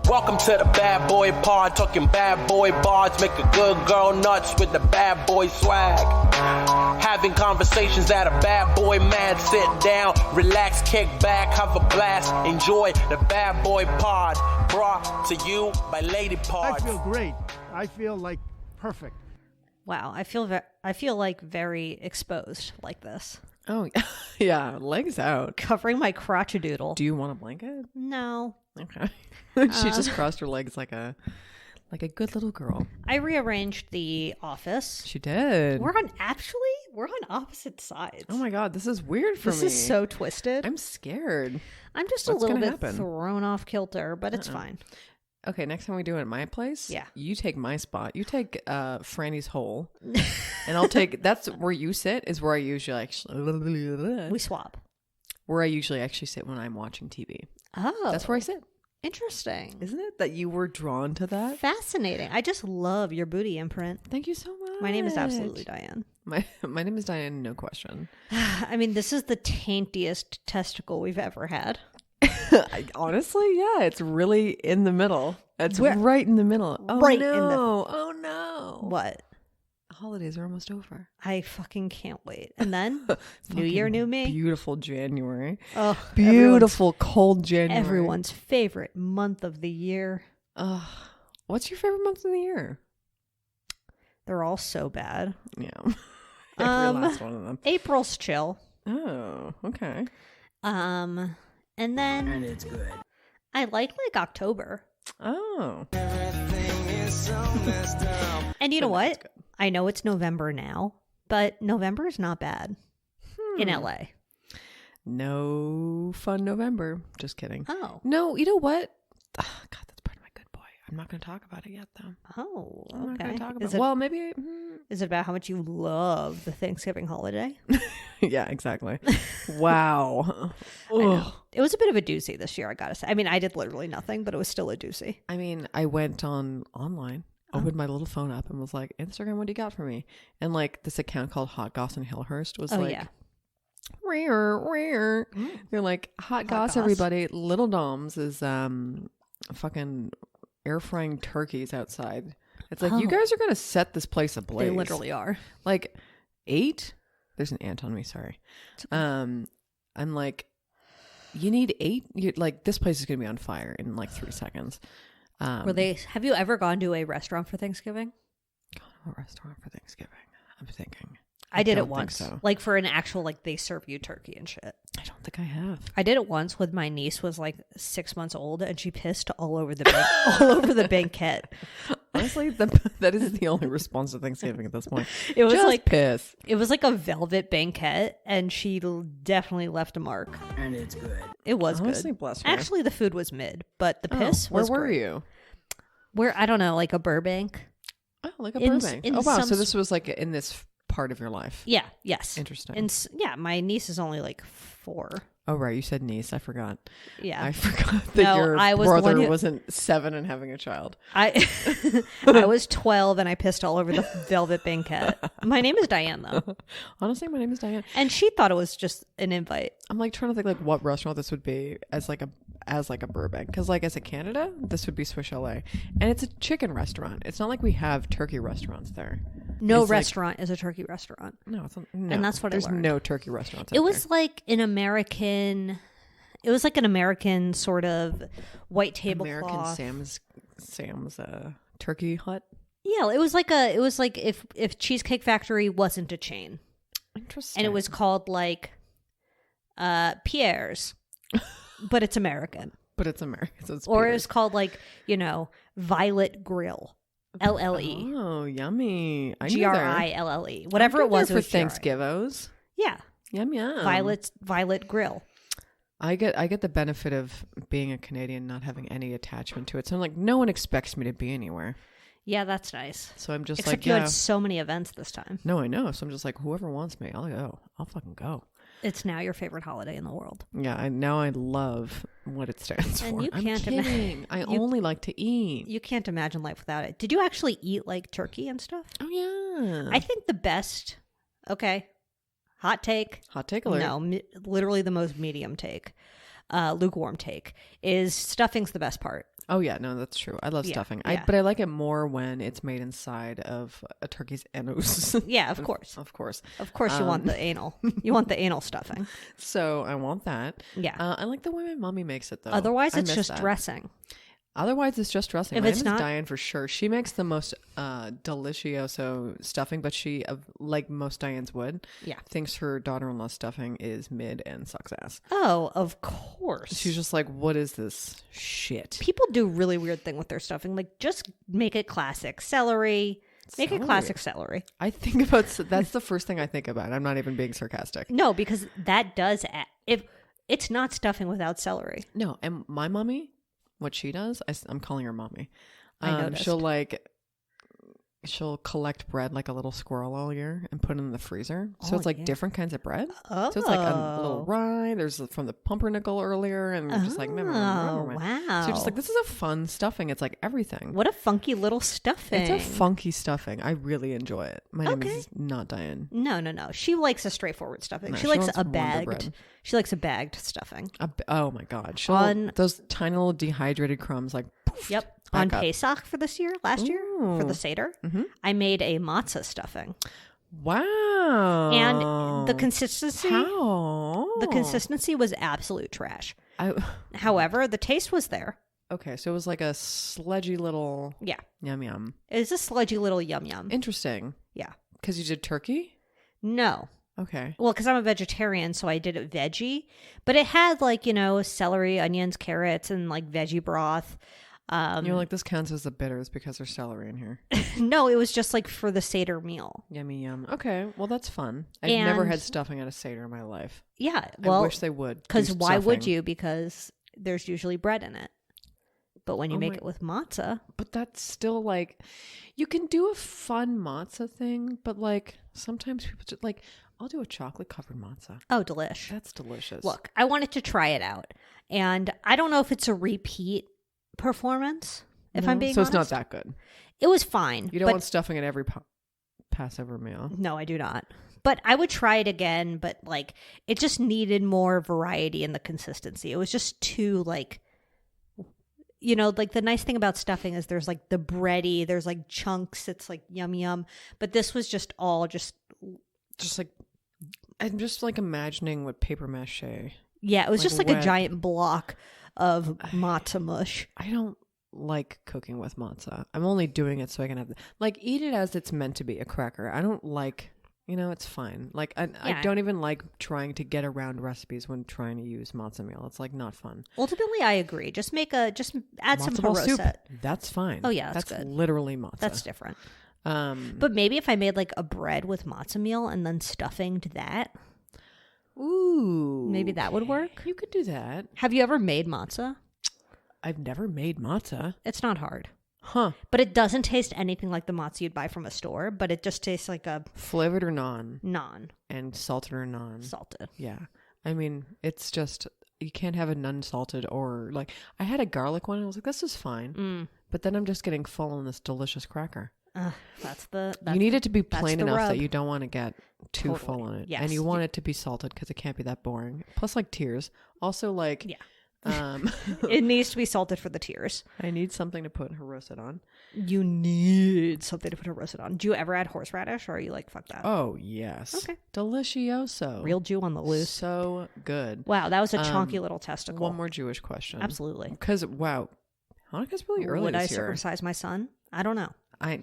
Welcome to the bad boy pod, talking bad boy bards, make a good girl nuts with the bad boy swag. Having conversations that a bad boy man, sit down, relax, kick back, have a blast, enjoy the bad boy pod, brought to you by Lady Pod. I feel great. I feel like perfect. Wow, I feel like very exposed like this. Oh, yeah, legs out. Covering my crotchadoodle. Do you want a blanket? No. Okay. She just crossed her legs like a good little girl. I rearranged the office. She did. We're on opposite sides. Oh my God, this is weird for me. This is so twisted. I'm scared. I'm just What's a little gonna bit happen? thrown off kilter, but it's fine. Okay, next time we do it at my place, Yeah. you take my spot. You take Franny's hole, and I'll take. That's where you sit. Is where I usually actually. We swap. Where I usually actually sit when I'm watching TV. Oh. That's where I sit. Interesting. Isn't it that you were drawn to that? Fascinating. I just love your booty imprint. Thank you so much. My name is absolutely Diane. My name is Diane, no question. I mean, this is the taintiest testicle we've ever had. Honestly, yeah, it's really in the middle. It's right in the middle. Oh, right no. in the... Oh, no. What? Holidays are almost over. I fucking can't wait. And then, New Year, new me. Beautiful January. Oh, beautiful cold January. Everyone's favorite month of the year. What's your favorite month of the year? They're all so bad. Yeah. Every last one of them. April's chill. Oh, okay. And then... And it's good. I like Oh. October. And you know what? I know it's November now, but November is not bad in LA. No fun November. Just kidding. Oh. No, you know what? God, that's part of my good boy. I'm not going to talk about it yet, though. Oh, okay. I'm not going to talk about Is it. it, Well, maybe. is it about how much you love the Thanksgiving holiday? Yeah, exactly. Wow. I know. It was a bit of a doozy this year, I gotta say. I mean, I did literally nothing, but it was still a doozy. I mean, I went online, opened my little phone up, and was like, Instagram, what do you got for me? And like this account called Hot Goss in Hillhurst was rare. They're like, Hot Goss, everybody. Little Doms is fucking air frying turkeys outside. It's like, you guys are going to set this place ablaze. They literally are. Like, 8? There's an ant on me, sorry. I'm like, you need 8? Like, this place is going to be on fire in like 3 seconds. Have you ever gone to a restaurant for Thanksgiving? Gone to a restaurant for Thanksgiving? I'm thinking. I did it don't think once. so. Like for an actual, like they serve you turkey and shit. I don't think I have. I did it once when my niece was like 6 months old and she pissed all over the all over the banquette. Honestly, that is the only response to Thanksgiving at this point. It was just like piss. It was like a velvet banquette, and she definitely left a mark. And it's good. It was Honestly, good. bless her. Actually, the food was mid, but the piss where was were great. you? Where I don't know, like a Burbank. Oh, like a In- Burbank. in Oh, wow. some So this was like in this part of your life. Yeah. Yes. Interesting. And yeah, my niece is only like 4. Oh, right. You said niece. I forgot. Yeah. I forgot that No, your I was the brother one who- wasn't 7 and having a child. I was 12 and I pissed all over the velvet banquette. My name is Diane though. Honestly, my name is Diane. And she thought it was just an invite. I'm like trying to think like what restaurant this would be as like a Burbank, because like as a Canada, this would be Swiss Chalet, and it's a chicken restaurant. It's not like we have turkey restaurants there. No It's like- restaurant is a turkey restaurant. No, it's not, no. And that's what I There's learned. no turkey restaurants. It out was like an American. It was like an American sort of white there. tablecloth. American Sam's turkey hut. Yeah, it was like if Cheesecake Factory wasn't a chain, Interesting. and it was called like Pierre's, but it's American. But it's American. So it's Or Peters. it's called like, Violet Grill. LLE. Oh, yummy. I knew there. GRILLE. Whatever it was. for It was GRI. Thanksgivos. Yeah. Yum yum. Violet Grill. I get the benefit of being a Canadian, not having any attachment to it. So I'm like, no one expects me to be anywhere. Yeah, that's nice. So I'm just Except like, you yeah. had so many events this time. No, I know. So I'm just like, whoever wants me, I'll go. I'll fucking go. It's now your favorite holiday in the world. Yeah, now I love what it stands And for. you I'm can't kidding. I only like to eat. You can't imagine life without it. Did you actually eat like turkey and stuff? Oh yeah. I think the best. Okay, hot take. Hot take alert. No, literally the most medium take, lukewarm take is stuffing's the best part. Oh yeah, no, that's true. I love Yeah, stuffing. yeah. But I like it more when it's made inside of a turkey's anus. Yeah, of course. Of course. Of course, you want the anal. You want the anal stuffing. So I want that. Yeah. I like the way my mommy makes it though. Otherwise, I it's miss just that. dressing. Otherwise, it's just dressing. If My it's name is not- Diane for sure. She makes the most delicioso stuffing, but she, like most Dianes would, Yeah. thinks her daughter-in-law stuffing is mid and sucks ass. Oh, of course. She's just like, what is this shit? People do really weird thing with their stuffing. Like, just make it classic. Celery. Make it classic celery. I think about that's the first thing I think about. I'm not even being sarcastic. No, because that does if it's not stuffing without celery. No, and my mommy, what she does, I'm calling her mommy. I noticed. She'll collect bread like a little squirrel all year and put it in the freezer. So Oh, it's like yeah. different kinds of bread. Oh, So it's like a little rye. There's from the pumpernickel earlier, and we're just like, Oh, wow. So you're just like, this is a fun stuffing. It's like everything. What a funky little stuffing. It's a funky stuffing. I really enjoy it. My name Okay. is not Diane. No. She likes a straightforward stuffing. No, she she likes wants a Wonder bagged. Bread. She likes a bagged stuffing. Oh my god! On- those tiny little dehydrated crumbs, like poof, Yep. back On up. Pesach for last year, for the Ooh. Seder, Mhm. I made a matzah stuffing. Wow! And the consistency How? the consistency was absolute trash. I, However, the taste was there. okay, so it was like a sludgy little Yeah. yum yum. It was a sludgy little yum yum. Interesting. Yeah. Because you did turkey. No. Okay. Well, because I'm a vegetarian, so I did it veggie. But it had celery, onions, carrots, and veggie broth. You're like, this counts as the bitters because there's celery in here. No, it was just for the Seder meal. Yummy yum. Okay, well that's fun. I've never And- had stuffing at a Seder in my life. Yeah. I Well, wish they would. because do why would stuffing. you? Because there's usually bread in it. But when you Oh make my- it with matzah, But that's still you can do a fun matzah thing, but sometimes people just I'll do a chocolate covered matzah. oh, delish. That's delicious. Look, I wanted to try it out. And I don't know if it's a repeat performance, if I'm being so honest. it's not that good. It was fine. You don't but want stuffing at every Passover meal. No, I do not. But I would try it again, but it just needed more variety in the consistency. It was just too the nice thing about stuffing is there's the bready, there's chunks, it's yum yum. But this was just all just I'm just imagining what paper mache. yeah, it was just a wet. giant block of matzah mush. I don't like cooking with matzah. I'm only doing it so I can have eat it as it's meant to be, a cracker. I don't it's fine. I Yeah. don't even like trying to get around recipes when trying to use matzah meal. It's not fun. Ultimately, I agree. Just add some Matzo ball soup. haroset. That's fine. Oh, yeah, that's good. Literally matzah. That's different. Um, But maybe if I made a bread with matzah meal and then stuffing to that, ooh, maybe that would work. You could do that. Have you ever made matzah? I've never made matzah. It's not hard. Huh. But it doesn't taste anything like the matzah you'd buy from a store, but it just tastes like a Flavored or non, non-salted. and salted or non. Yeah. I mean, it's just, you can't have a non-salted or I had a garlic one. And I was like, this is fine. But then I'm just getting full on this delicious cracker. You need it to be plain the enough rub. that you don't want to get too Totally. full on it. Yes. And you want it to be salted because it can't be that boring. Plus tears. Also Yeah. um, It needs to be salted for the tears. I need something to put haroset on. You need something to put a roasted on. Do you ever add horseradish, or are you fuck that? Oh, yes. Okay. Delicioso. Real Jew on the loose. So good. Wow, that was a chonky little testicle. One more Jewish question. Absolutely. Because, wow, Hanukkah's really early Would I this year. circumcise my son? I don't know.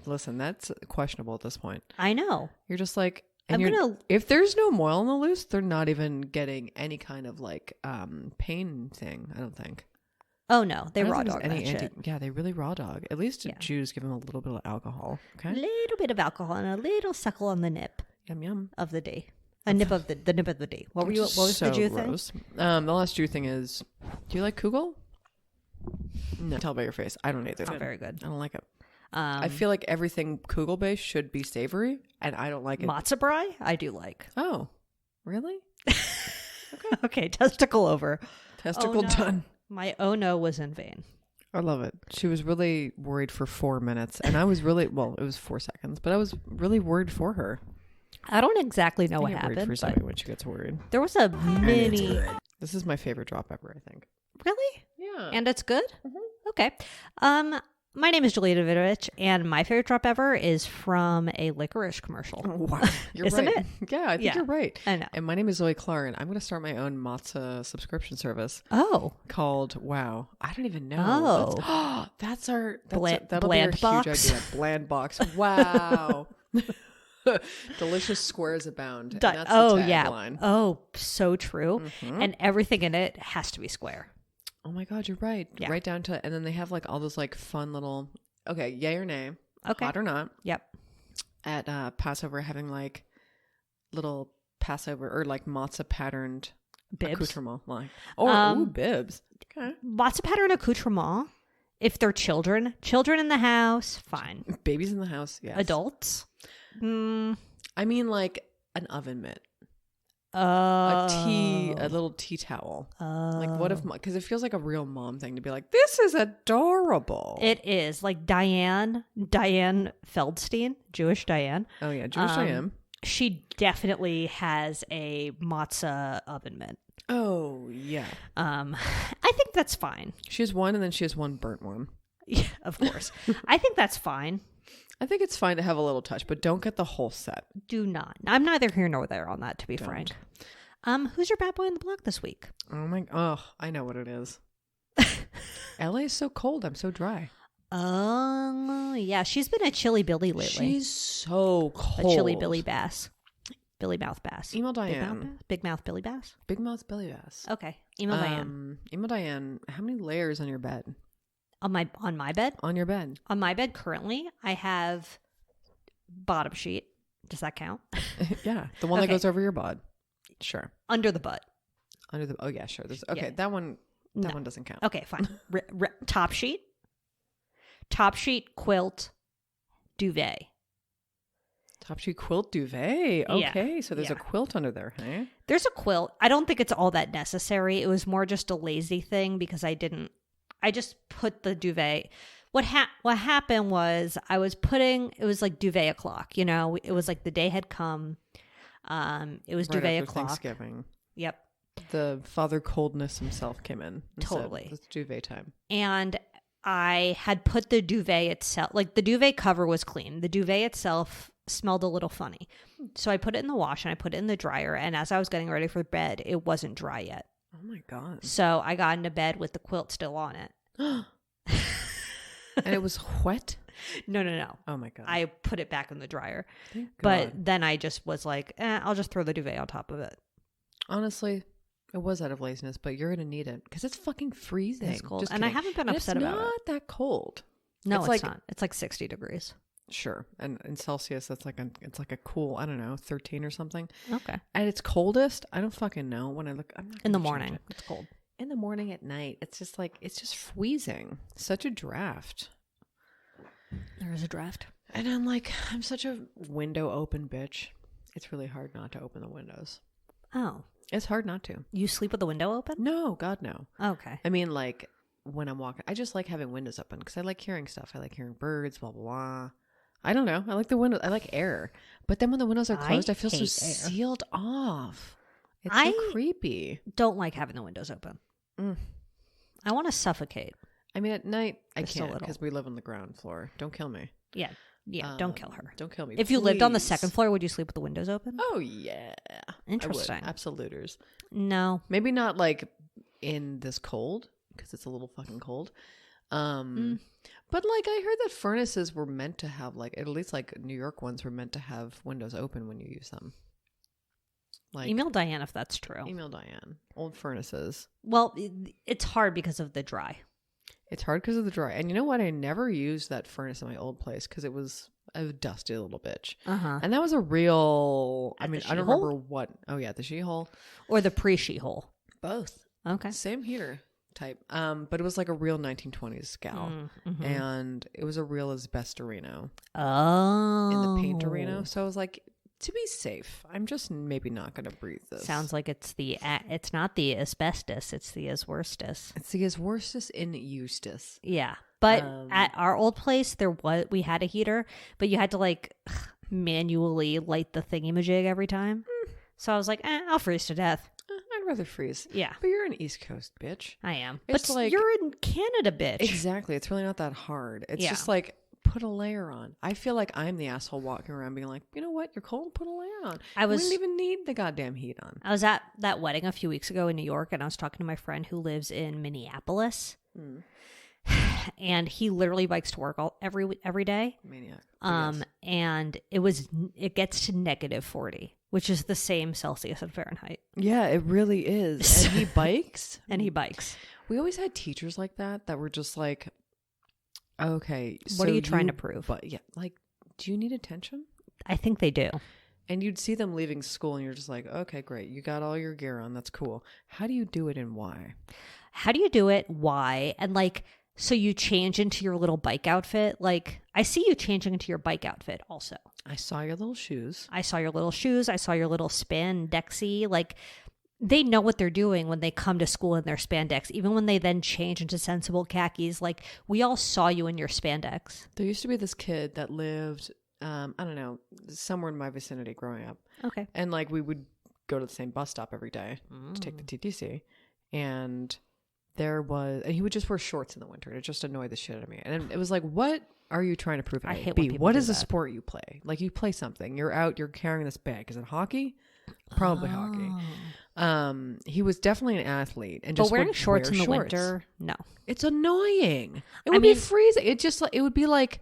Listen, that's questionable at this point. I know. You're just and I'm gonna- if there's no moil on the loose, they're not even getting any kind of pain thing, I don't think. Oh no, they I don't raw think dog there's that shit. Yeah, they really raw dog. At least Yeah. Jews give them a little bit of alcohol. A Okay. little bit of alcohol and a little suckle on the nip Yum yum. of the day. A nip of the nip of the day. What were you? What was so the Jew gross. The last Jew thing is, do you like kugel? No. Tell by your face. I don't either. thing? Not very good. I don't like it. I feel like everything kugel based should be savory, and I don't like it. Matzo brie, I do like. Oh, really? Okay, testicle over. Testicle no. done. My oh no was in vain. I love it. She was really worried for 4 minutes, and I was really, well, it was 4 seconds, but I was really worried for her. I don't exactly know I what get worried happened, for but somebody when she gets worried. there was a mini. This is my favorite drop ever, I think. Really? Yeah. And it's good? Okay. My name is Julia Davidovich, and my favorite drop ever is from a licorice commercial. Wow. You're Isn't right. it? Yeah, I think you're right. I know. And my name is Zoe Clark, and I'm going to start my own matzo subscription service. Oh. Called, wow, I don't even know. Oh. That'll Bland be our box? huge idea. Bland box. Wow. Delicious squares abound. And that's the tagline. Oh, so true. Mm-hmm. And everything in it has to be square. Oh my God, you're right. Yeah. Right down to, and then they have like all those like fun little, okay, yay or nay, Okay. hot or not. Yep. At Passover, having like little Passover or like matzah patterned Bibs. accoutrement. Like, ooh, bibs. Okay. Matzah pattern accoutrement. If they're children in the house, fine. Babies in the house, yes. Adults. I mean like an oven mitt. A A little tea towel. Like what if, because it feels like a real mom thing to be like, this is adorable. It is like Diane Feldstein, Jewish Diane. Oh yeah, Jewish I am. She definitely has a matzah oven mitt. Oh yeah. I think that's fine. She has one, and then she has one burnt one. Yeah, of course. I think that's fine. I think it's fine to have a little touch, but don't get the whole set. Do not. I'm neither here nor there on that, to be frank. Who's your bad boy on the block this week? I know what it is. LA is so cold. I'm so dry. Oh, yeah. She's been a chilly Billy lately. She's so cold. A chilly Billy Bass. Billy Mouth Bass. Email Diane. Big Mouth Billy Bass? Big Mouth Billy Bass. Okay. Email Diane. Email Diane, how many layers on your bed? On my bed? On your bed. On my bed currently, I have bottom sheet. Does that count? Yeah. The one that goes over your bod. Sure. Under the butt. Oh yeah, sure. Yeah. That one doesn't count. Okay, fine. Top sheet. Top sheet, quilt, duvet. Top sheet, quilt, duvet. Okay, Yeah. so there's a quilt under there, hey? There's a quilt. I don't think it's all that necessary. It was more just a lazy thing because I just put the duvet. What happened was it was like duvet o'clock, you know? It was like the day had come. It was Right duvet after o'clock. Thanksgiving. Yep. The Father Coldness himself came in. and said, Totally. It's duvet time. And I had put the duvet itself, like the duvet cover was clean. The duvet itself smelled a little funny. So I put it in the wash and I put it in the dryer. And as I was getting ready for bed, it wasn't dry yet. Oh my God. So I got into bed with the quilt still on it. And it was wet? No. Oh my God. I put it back in the dryer. Thank But God. then I just was like, I'll just throw the duvet on top of it. Honestly, it was out of laziness, but you're going to need it because it's fucking freezing. It's cold. Just And I kidding. haven't been And upset about it. It's not that cold. No, It's it's like- not. It's like 60 degrees. Sure. And in Celsius, it's like a cool, I don't know, 13 or something. Okay. At its coldest, I don't fucking know. When I look, I'm not In the gonna change morning, it. it's cold. In the morning, at night, it's just freezing. Such a draft. There is a draft. And I'm such a window open bitch. It's really hard not to open the windows. Oh. It's hard not to. You sleep with the window open? No, God, no. Okay. I mean, like, when I'm walking, I just like having windows open because I like hearing stuff. I like hearing birds, blah, blah, blah. I don't know. I like the windows. I like air. But then when the windows are closed, I feel so hate air. sealed off. It's I so creepy. don't like having the windows open. I want to suffocate. I mean, at night, I Just a can't little. because we live on the ground floor. Don't kill me. Yeah. Don't kill her. Don't kill me. If you lived on the please. second floor, would you sleep with the windows open? Oh, yeah. Interesting. I would. Absoluters. No. Maybe not like in this cold because it's a little fucking cold. But like I heard that furnaces were meant to have like, at least like New York ones were meant to have windows open when you use them. Like Email Diane if that's true. Email Diane. Old furnaces. Well, it's hard because of the dry. It's hard because of the dry. And you know what? I never used that furnace in my old place because it was a dusty little bitch. Uh-huh. And that was a real, I At mean, the I don't she-hole? remember what. Oh yeah, the she-hole. Or the pre-she-hole. Both. Okay. Same heater type. But it was like a real 1920s gal. Mm-hmm. And it was a real asbestorino Oh. in the painterino. So I was like, to be safe, I'm just maybe not going to breathe this. Sounds like it's not the asbestos, it's the asworstus. It's the asworstus in Eustace. Yeah. But at our old place, we had a heater, but you had to like manually light the thingy-majig every time. So I was like, I'll freeze to death. I I'd rather freeze. Yeah. But you're an East Coast bitch. I am. It's but like, you're in Canada, bitch. Exactly. It's really not that hard. It's just like, put a layer on. I feel like I'm the asshole walking around being like, you know what? You're cold. Put a layer on. We didn't even need the goddamn heat on. I was at that wedding a few weeks ago in New York, and I was talking to my friend who lives in Minneapolis. And he literally bikes to work every day. Maniac. And it gets to -40, which is the same Celsius and Fahrenheit. Yeah, it really is. And he bikes. We always had teachers like that were just like, okay, what are you trying to prove? But yeah, like, do you need attention? I think they do. And you'd see them leaving school, and you're just like, okay, great, you got all your gear on. That's cool. How do you do it, and why? How do you do it? Why? And like, so you change into your little bike outfit. Like, I see you changing into your bike outfit also. I saw your little shoes. I saw your little spandexy. Like, they know what they're doing when they come to school in their spandex, even when they then change into sensible khakis. Like, we all saw you in your spandex. There used to be this kid that lived, I don't know, somewhere in my vicinity growing up. Okay. And like, we would go to the same bus stop every day to take the TTC. And he would just wear shorts in the winter. It just annoyed the shit out of me. And it was like, what are you trying to prove? I hate B, when people what do is the that. sport you play? Like, you play something. You're out, you're carrying this bag. Is it hockey? Probably hockey. He was definitely an athlete. And just but wearing would shorts wear in the winter, no. It's annoying. It would be freezing. It would be like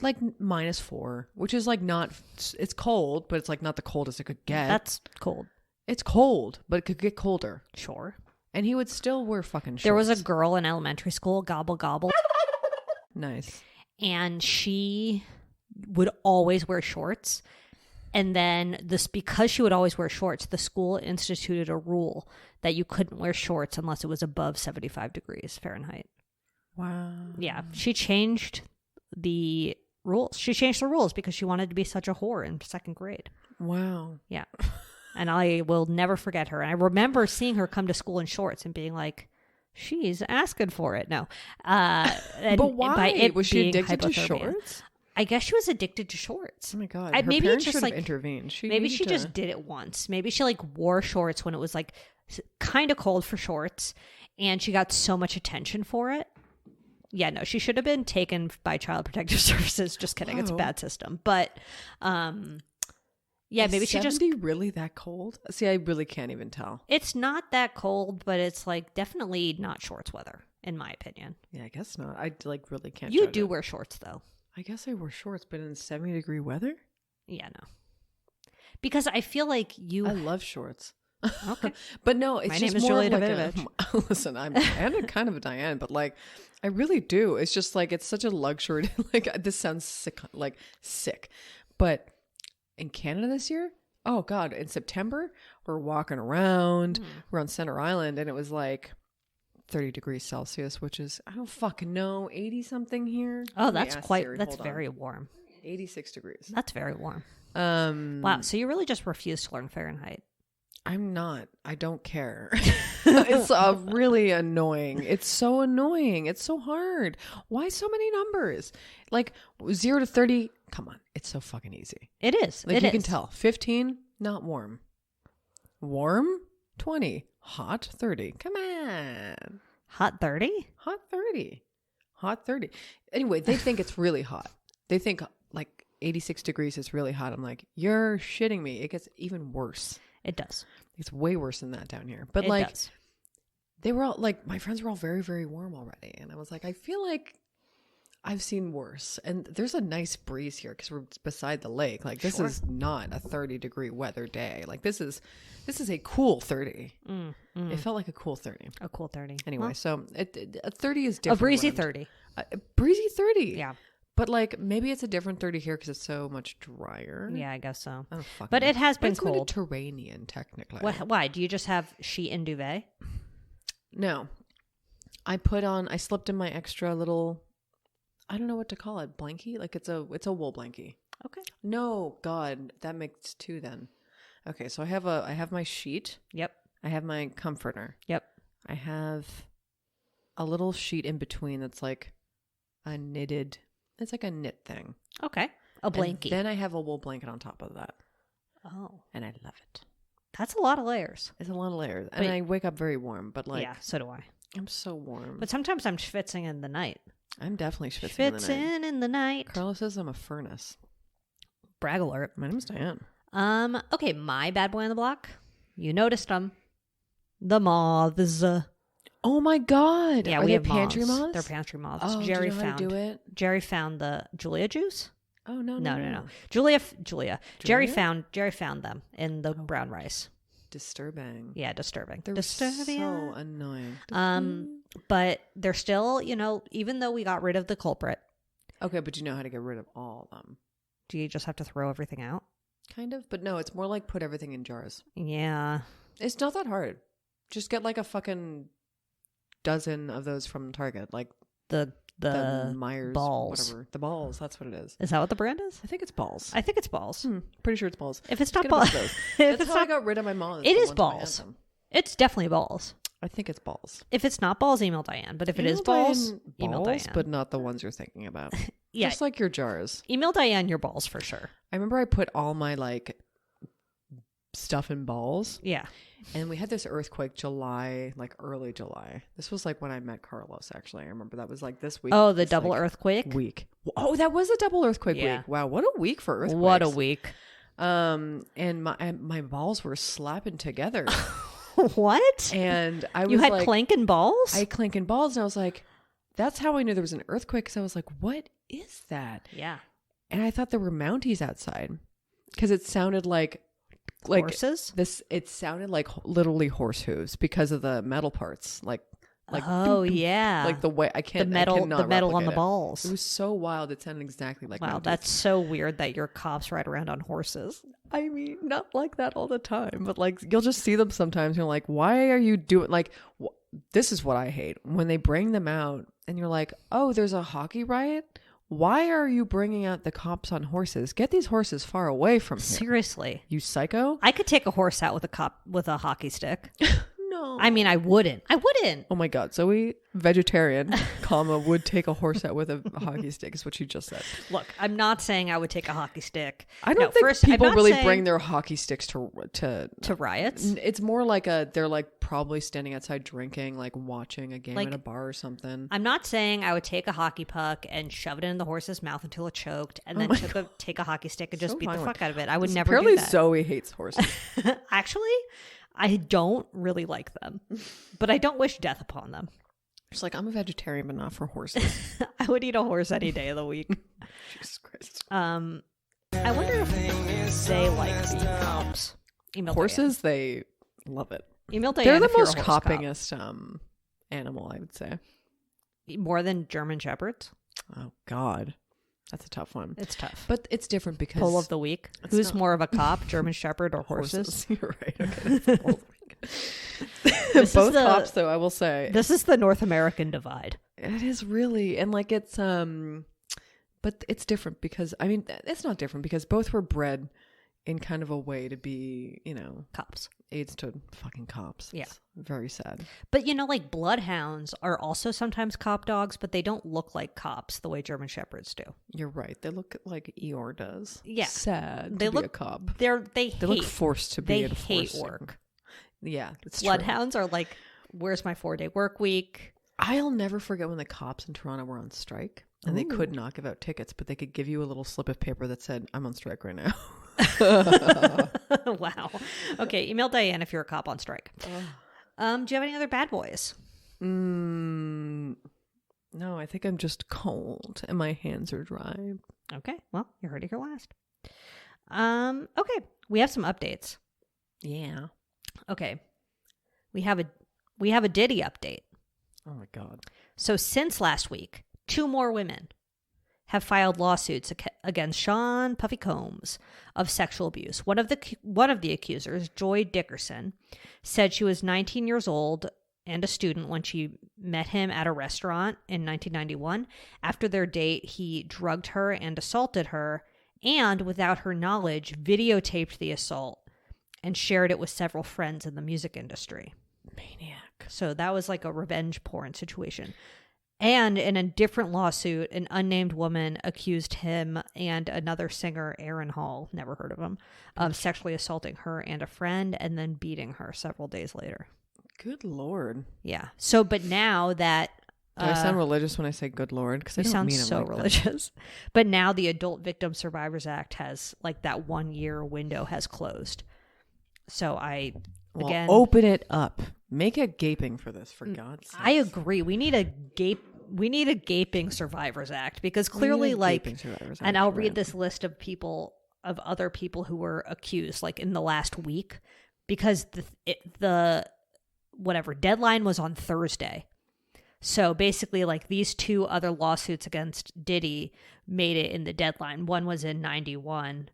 -4, which is like not, it's cold, but it's like not the coldest it could get. That's cold. It's cold, but it could get colder. Sure. And he would still wear fucking shorts. There was a girl in elementary school, gobble gobble. Nice. And she would always wear shorts. And then because she would always wear shorts, the school instituted a rule that you couldn't wear shorts unless it was above 75 degrees Fahrenheit. Wow. Yeah. She changed the rules. She changed the rules because she wanted to be such a whore in second grade. Wow. Yeah. And I will never forget her. And I remember seeing her come to school in shorts and being like, she's asking for it. No. But why? Was she addicted to shorts? I guess she was addicted to shorts. Oh my God. Maybe parents just should like have intervened. Maybe she just did it once. Maybe she like wore shorts when it was like kind of cold for shorts, and she got so much attention for it. Yeah, no, she should have been taken by Child Protective Services. Just kidding. It's a bad system. But yeah, maybe she just... 70 really that cold? See, I really can't even tell. It's not that cold, but it's like definitely not shorts weather, in my opinion. Yeah, I guess not. I like really can't You judge do it. wear shorts, though. I guess I wear shorts, but in 70-degree weather? Yeah, no. Because I feel like you... I love shorts. Okay. But no, it's My just name is more Julia of like Davidovich. listen, I'm kind of a Diane, but like, I really do. It's just like, it's such a luxury. Like, this sounds sick. But in Canada this year, oh God, in September, we're walking around, we're on Center Island, and it was like 30 degrees Celsius, which is, I don't fucking know, 80 something here. Oh, that's very warm. 86 degrees. That's very warm. Wow. So you really just refuse to learn Fahrenheit. I'm not. I don't care. It's really annoying. It's so annoying. It's so hard. Why so many numbers? Like 0 to 30. Come on. It's so fucking easy. It is. Like, you can tell. 15, not warm. Warm, 20. Hot, 30. Come on. Hot 30? Hot 30. Hot 30. Anyway, they think it's really hot. They think like 86 degrees is really hot. I'm like, you're shitting me. It gets even worse. It does. It's way worse than that down here. But they were all like, my friends were all very, very warm already. And I was like, I feel like I've seen worse. And there's a nice breeze here because we're beside the lake. Like, this is not a 30-degree weather day. Like, this is a cool 30. It felt like a cool 30. A cool 30. Anyway, Well, so a 30 is different. a breezy wind. 30. A breezy 30. Yeah. But like, maybe it's a different 30 here because it's so much drier. Yeah, I guess so. I don't fucking But know. it has been it's cold. Mediterranean, technically. Why? Do you just have sheet and duvet? No. I slipped in my extra little, I don't know what to call it, blankie? Like, it's a wool blankie. Okay. No, God, that makes two then. Okay, so I have my sheet. Yep. I have my comforter. Yep. I have a little sheet in between that's like it's like a knit thing. Okay. A blankie. And then I have a wool blanket on top of that. Oh. And I love it. That's a lot of layers. It's a lot of layers. And I wake up very warm, but like... Yeah, so do I. I'm so warm. But sometimes I'm schwitzing in the night. I'm definitely schwitzing in the night. Carla says I'm a furnace. Brag alert. My name's Diane. Okay, my bad boy on the block. You noticed them. The moths. Oh my god. Yeah, Are we they have pantry moths? They're pantry moths. Oh, Jerry do you know how to do it? Jerry found the Julia juice. Oh no. Julia. Jerry found them in the brown rice. Disturbing. Yeah, disturbing. They're disturbing. so annoying. But they're still, even though we got rid of the culprit. Okay, but you know how to get rid of all of them. Do you just have to throw everything out? Kind of, but no, it's more like put everything in jars. Yeah. It's not that hard. Just get like a fucking dozen of those from Target, like the Myers balls. Whatever. The balls, that's what it is. Is that what the brand is? I think it's balls. I think it's balls. Pretty sure it's balls. If it's not balls, that's how I got rid of my mom. It is balls. It's definitely balls. I think it's balls. If it's not balls, email Diane. But if it is balls, email Diane. But not the ones you're thinking about. Yeah. Just like your jars. Email Diane your balls for sure. I remember I put all my like stuff in balls. Yeah. And we had this earthquake early July. This was like when I met Carlos, actually. I remember that was like this week. Oh, the double earthquake week. Oh, that was a double earthquake week. Wow, what a week for earthquakes. What a week. And my balls were slapping together. What? And I was You had like, clanking balls? I had clanking balls, and I was like, that's how I knew there was an earthquake, because I was like, what is that? Yeah. And I thought there were Mounties outside, because it sounded like horses. It sounded like literally horse hooves because of the metal parts, like oh yeah, like the way the metal on the balls. It was so wild. It sounded exactly like wow. Mounties. That's so weird that your cops ride around on horses. I mean, not like that all the time, but like you'll just see them sometimes. And you're like, why are you doing this is what I hate when they bring them out and you're like, oh, there's a hockey riot. Why are you bringing out the cops on horses? Get these horses far away from here. Seriously. You psycho? I could take a horse out with a hockey stick. No. I mean, I wouldn't. Oh my God. Zoe, vegetarian, would take a horse out with a hockey stick is what you just said. Look, I'm not saying I would take a hockey stick. I don't think people really bring their hockey sticks to riots. It's more like they're like probably standing outside drinking, like watching a game at a bar or something. I'm not saying I would take a hockey puck and shove it in the horse's mouth until it choked and then take a hockey stick and just beat the fuck out of it. I would never do that. Apparently Zoe hates horses. Actually, I don't really like them, but I don't wish death upon them. It's like, I'm a vegetarian, but not for horses. I would eat a horse any day of the week. Jesus Christ. I wonder if they like being cops. Email horses, Diane. They love it. Email Diane. They're the most coppingest animal, I would say. More than German Shepherds? Oh, God. That's a tough one. It's tough. But it's different because... Poll of the week. Who's more of a cop, German Shepherd or horses? You're right. Okay, that's poll of the week. Both cops, though, I will say. This is the North American divide. It is really. And like it's... But it's different because... I mean, it's not different because both were bred in kind of a way to be, cops. Aids to fucking cops. Yeah. It's very sad. But like bloodhounds are also sometimes cop dogs, but they don't look like cops the way German Shepherds do. You're right. They look like Eeyore does. Yeah. Sad to be a cop. They look forced to be enforcing. They hate work. Yeah, it's bloodhounds are like, where's my 4-day work week? I'll never forget when the cops in Toronto were on strike and they could not give out tickets, but they could give you a little slip of paper that said, I'm on strike right now. Wow. Okay, email Diane if you're a cop on strike. Do you have any other bad boys? No, I think I'm just cold and my hands are dry. Okay, well, you heard it here last. Okay, we have some updates. Yeah. Okay, we have a Diddy update. Oh my God. So since last week, 2 more women have filed lawsuits against Sean Puffy Combs of sexual abuse. One of the accusers, Joy Dickerson, said she was 19 years old and a student when she met him at a restaurant in 1991. After their date, he drugged her and assaulted her, and without her knowledge, videotaped the assault and shared it with several friends in the music industry. Maniac. So that was like a revenge porn situation. And in a different lawsuit, an unnamed woman accused him and another singer, Aaron Hall, never heard of him, of sexually assaulting her and a friend and then beating her several days later. Good Lord. Yeah. So, but now that... Do I sound religious when I say good Lord? Because I don't mean it so like religious. That. But now the Adult Victim Survivors Act has, like, that 1 year window has closed. So again... open it up. Make a gaping for this, for God's sake. I agree. We need a gaping Survivors Act, because clearly, and I'll read this list of other people who were accused, like, in the last week, because the deadline was on Thursday. So basically, like, these 2 other lawsuits against Diddy made it in the deadline. One was in 91.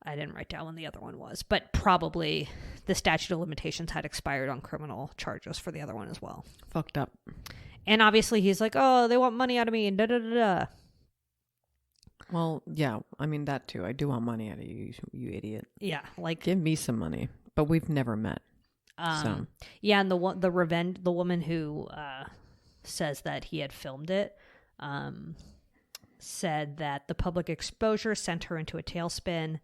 I didn't write down when the other one was, but probably the statute of limitations had expired on criminal charges for the other one as well. Fucked up. And obviously he's like, oh, they want money out of me and da-da-da-da. Well, yeah, I mean, that too. I do want money out of you, you idiot. Yeah, like... Give me some money, but we've never met. So. Yeah, and the woman who says that he had filmed it said that the public exposure sent her into a tailspin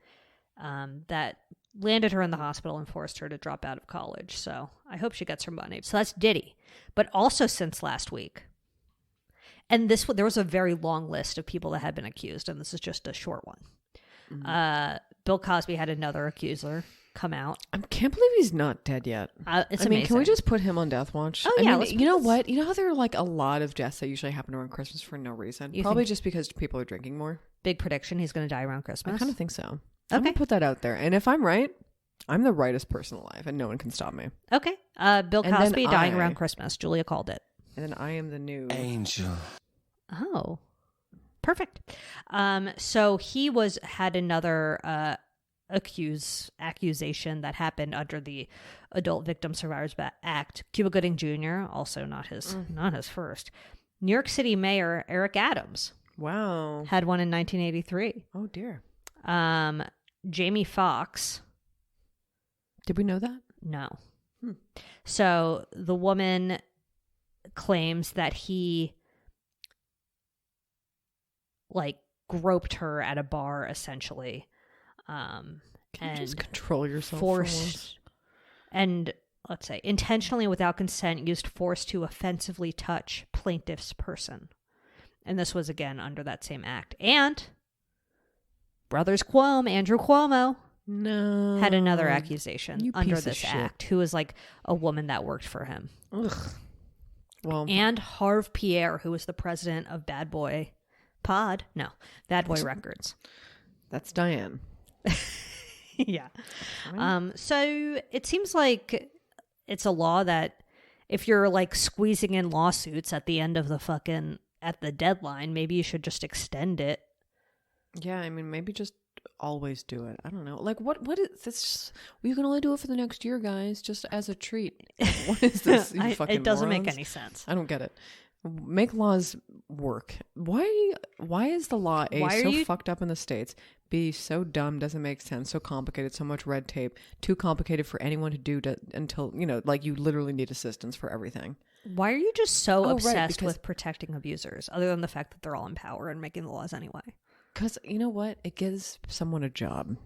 that landed her in the hospital and forced her to drop out of college. So I hope she gets her money. So that's Diddy. But also since last week, and there was a very long list of people that had been accused, and this is just a short one. Mm-hmm. Bill Cosby had another accuser come out. I can't believe he's not dead yet. It's amazing. Can we just put him on death watch? Oh, yeah. You know what? You know how there are like a lot of deaths that usually happen around Christmas for no reason? Probably just because people are drinking more. Big prediction, he's going to die around Christmas. I kind of think so. Okay. I'm going to put that out there. And if I'm right, I'm the rightest person alive and no one can stop me. Okay. Bill Cosby dying around Christmas. Julia called it. And then I am the new... Angel. Oh. Perfect. So he had another... accusation that happened under the Adult Victim Survivors Act. Cuba Gooding Jr., also not his first. New York City Mayor Eric Adams. Wow. Had one in 1983. Oh dear. Jamie Foxx. Did we know that? No. So the woman claims that he like groped her at a bar, essentially. Can you just control yourself? Forced and, let's say, intentionally without consent, used force to offensively touch plaintiff's person. And this was, again, under that same act. And brothers Andrew Cuomo, had another accusation under this act, who was like a woman that worked for him. Ugh. Well, and Harve Pierre, who was the president of Bad Boy Records. That's Diane. Yeah. So it seems like it's a law that if you're like squeezing in lawsuits at the end of at the deadline, maybe you should just extend it. Yeah, I mean, maybe just always do it. I don't know. Like, what is this? Well, you can only do it for the next year, guys, just as a treat. What is this? It doesn't make any sense. I don't get it. Make laws work. Why is the law fucked up in the States? B, so dumb, doesn't make sense, so complicated, so much red tape, too complicated for anyone to do until, like you literally need assistance for everything. Why are you just so obsessed with protecting abusers, other than the fact that they're all in power and making the laws anyway? Because you know what? It gives someone a job.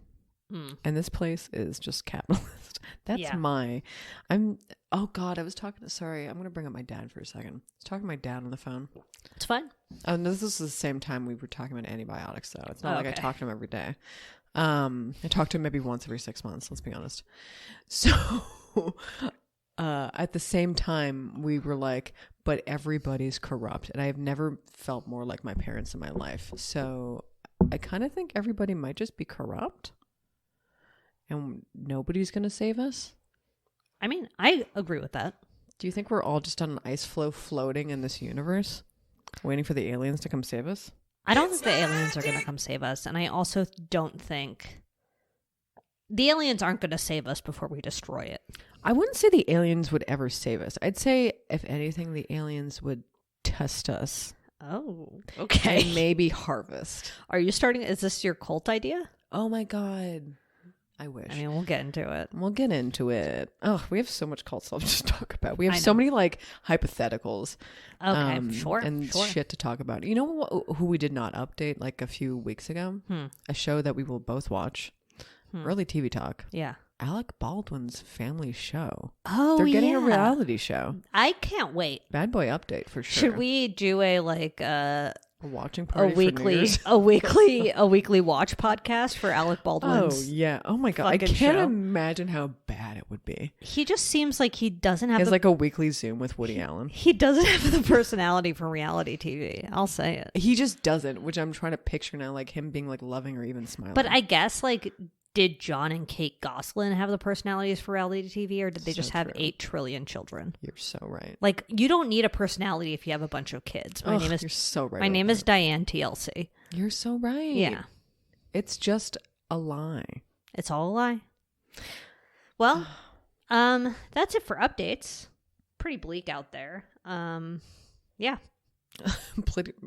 And this place is just capitalist. Oh God, I'm going to bring up my dad for a second. I was talking to my dad on the phone. It's fine. And this is the same time we were talking about antibiotics, though. It's not I talk to him every day. I talk to him maybe once every 6 months, let's be honest. So at the same time, we were like, but everybody's corrupt. And I have never felt more like my parents in my life. So I kind of think everybody might just be corrupt. And nobody's going to save us? I mean, I agree with that. Do you think we're all just on an ice floe floating in this universe, waiting for the aliens to come save us? I don't think the aliens are going to come save us. And I also don't think... The aliens aren't going to save us before we destroy it. I wouldn't say the aliens would ever save us. I'd say, if anything, the aliens would test us. Oh, okay. And maybe harvest. Are you starting... Is this your cult idea? Oh my God. I wish. I mean, we'll get into it. We'll get into it. Oh, we have so much cult stuff to talk about. We have so many like hypotheticals. Okay, sure. Shit to talk about. You know who we did not update like a few weeks ago? A show that we will both watch. Early TV talk. Yeah. Alec Baldwin's family show. Oh, they're getting a reality show. I can't wait. Bad boy update for sure. Should we do a watching party a weekly watch podcast for Alec Baldwin's? Oh yeah. Oh my god. I can't imagine how bad it would be. He just seems like he doesn't have. He has like a weekly Zoom with Woody Allen. He doesn't have the personality for reality TV. I'll say it. He just doesn't, which I'm trying to picture now, like him being like loving or even smiling. But I guess like. Did John and Kate Gosselin have the personalities for reality TV, or did they just have 8 trillion children? You're so right. Like, you don't need a personality if you have a bunch of kids. You're so right. My name is Diane TLC. You're so right. Yeah. It's just a lie. It's all a lie. Well, that's it for updates. Pretty bleak out there. Yeah.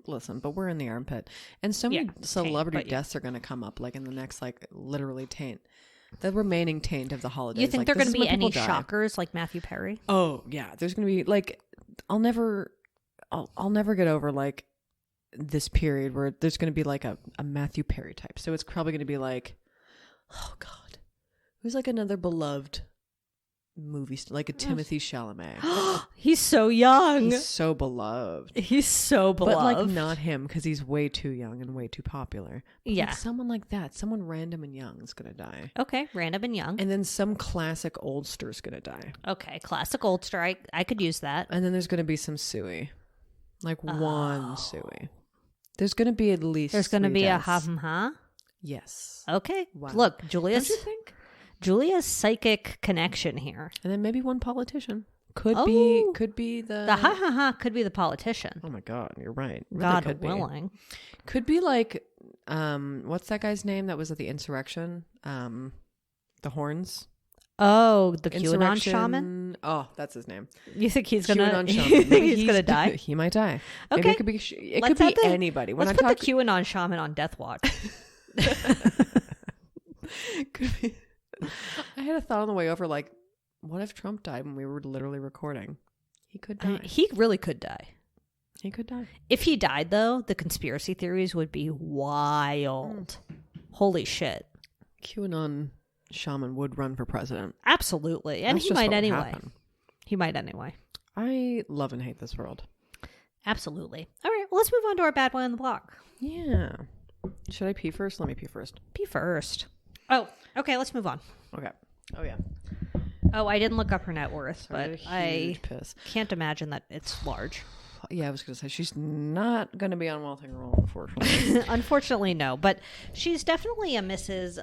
Listen, but we're in the armpit, and so many celebrity deaths are going to come up, like in the next, like literally the remaining taint of the holidays. You think like, there are going to be any shockers like Matthew Perry? Oh yeah, there's going to be like I'll never get over like this period where there's going to be like a Matthew Perry type. So it's probably going to be like, oh god, who's like another beloved movie like a Timothy Chalamet. He's so young. He's so beloved. But like not him, because he's way too young and way too popular. But yeah. Like someone like that, someone random and young is gonna die. Okay, random and young. And then some classic oldster's gonna die. Okay, classic oldster. I could use that. And then there's gonna be some Suey. Like one Suey. There's gonna be at least There's gonna be deaths. a ha-ha. Yes. Okay. Wow. Look, Julia's. Don't you think? Julia's psychic connection here. And then maybe one politician. Could be the ha could be the politician. Oh my god, you're right. Really God could willing. Could be like what's that guy's name that was at the insurrection? The horns. Oh, the QAnon shaman? Oh, that's his name. You think he's gonna QAnon shaman. you think he's gonna die? He might die. Okay. Maybe it could be anybody. Let's put the QAnon shaman on death watch. Could be. I had a thought on the way over, like, what if Trump died when we were literally recording? He could die. He really could die. He could die. If he died, though, the conspiracy theories would be wild. Holy shit. QAnon shaman would run for president. Absolutely. And he might anyway. He might anyway. I love and hate this world. Absolutely. All right, well, let's move on to our bad boy on the block. Yeah. Should I pee first? Let me pee first. Pee first. Oh, okay, let's move on. Okay. Oh, yeah. Oh, I didn't look up her net worth, but I piss. Can't imagine that it's large. Yeah, I was going to say, she's not going to be on Wealth and Roll, unfortunately. Unfortunately, no. But she's definitely a Mrs.,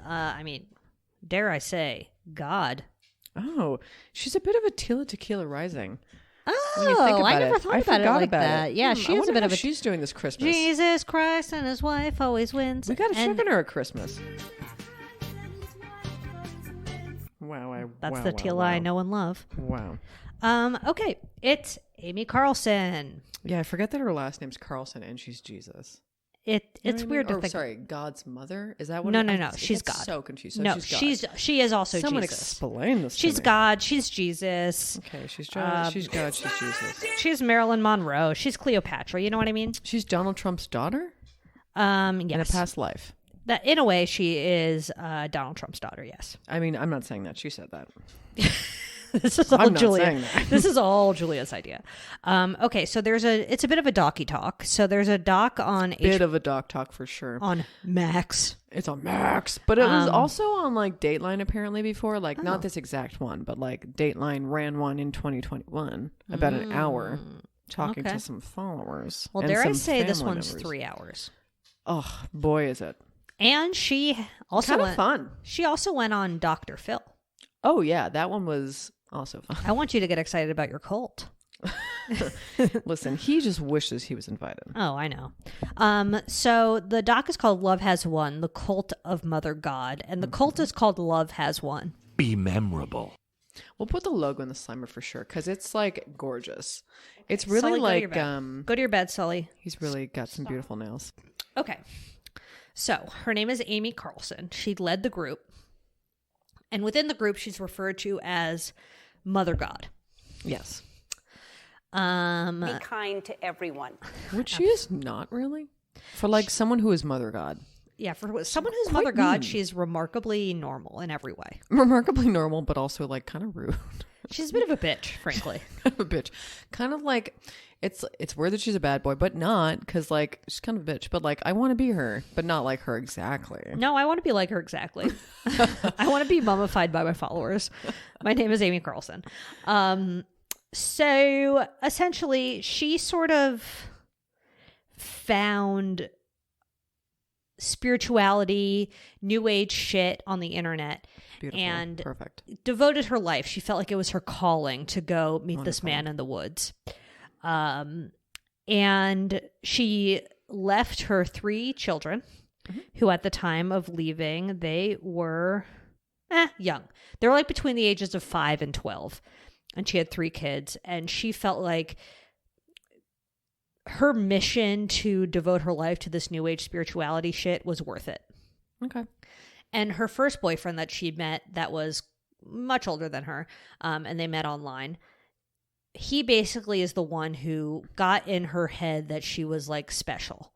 dare I say, God. Oh, she's a bit of a Tila Tequila Rising. Oh, I never thought about it like that. Yeah, she is a bit of a... she's doing this Christmas. Jesus Christ and his wife always wins. We got to check on her at Christmas. Wow. That's the Tila I know and love. Wow. Okay, it's Amy Carlson. Yeah, I forget that her last name's Carlson and she's Jesus. It's weird to think. Sorry, God's mother? Is that what? No. She's God. So confused. So no, she's God. she is also Someone Jesus. Explain this. She's to me. God. She's Jesus. Okay, she's God. She's Jesus. She's Marilyn Monroe. She's Cleopatra. You know what I mean? She's Donald Trump's daughter. Yes. In a past life. That in a way she is Donald Trump's daughter. Yes. I mean, I'm not saying that. She said that. This is all I'm not Julia. saying that. This is all Julia's idea. Okay, so it's a bit of a docu talk. So there's a doc on of a doc talk for sure on Max. It's on Max, but it was also on like Dateline apparently before. Like not this exact one, but like Dateline ran one in 2021 about an hour talking to some followers. Well, and dare I some say this family one's members. 3 hours. Oh boy, is it! And she also kind of fun. She also went on Dr. Phil. Oh yeah, that one was also fun. I want you to get excited about your cult. Listen, he just wishes he was invited. Oh, I know. So the doc is called Love Has Won, the Cult of Mother God. And the cult is called Love Has Won. Be memorable. We'll put the logo in the Slimer for sure, because it's like gorgeous. It's really Sully, like go to your bed, Sully. He's really got some beautiful nails. Okay. So her name is Amy Carlson. She led the group. And within the group, she's referred to as Mother God. Yes. Be kind to everyone. Which she is not really. For like someone who is Mother God. Yeah, for someone who's Quite Mother God, mean. she's remarkably normal in every way. Remarkably normal, but also like kind of rude. She's a bit of a bitch, frankly. Kind of a bitch. Kind of like, it's weird that she's a bad boy, but not, because like, she's kind of a bitch, but like, I want to be her, but not like her exactly. No, I want to be like her exactly. I want to be mummified by my followers. My name is Amy Carlson. So essentially, she sort of found spirituality, new age shit on the internet. Beautiful. And Perfect. devoted her life. She felt like it was her calling to go meet this man in the woods. And she left her 3 children, who at the time of leaving, they were young. They were like between the ages of 5 and 12. And she had 3 kids. And she felt like her mission to devote her life to this new age spirituality shit was worth it. Okay. And her first boyfriend that she'd met that was much older than her, and they met online, he basically is the one who got in her head that she was like special.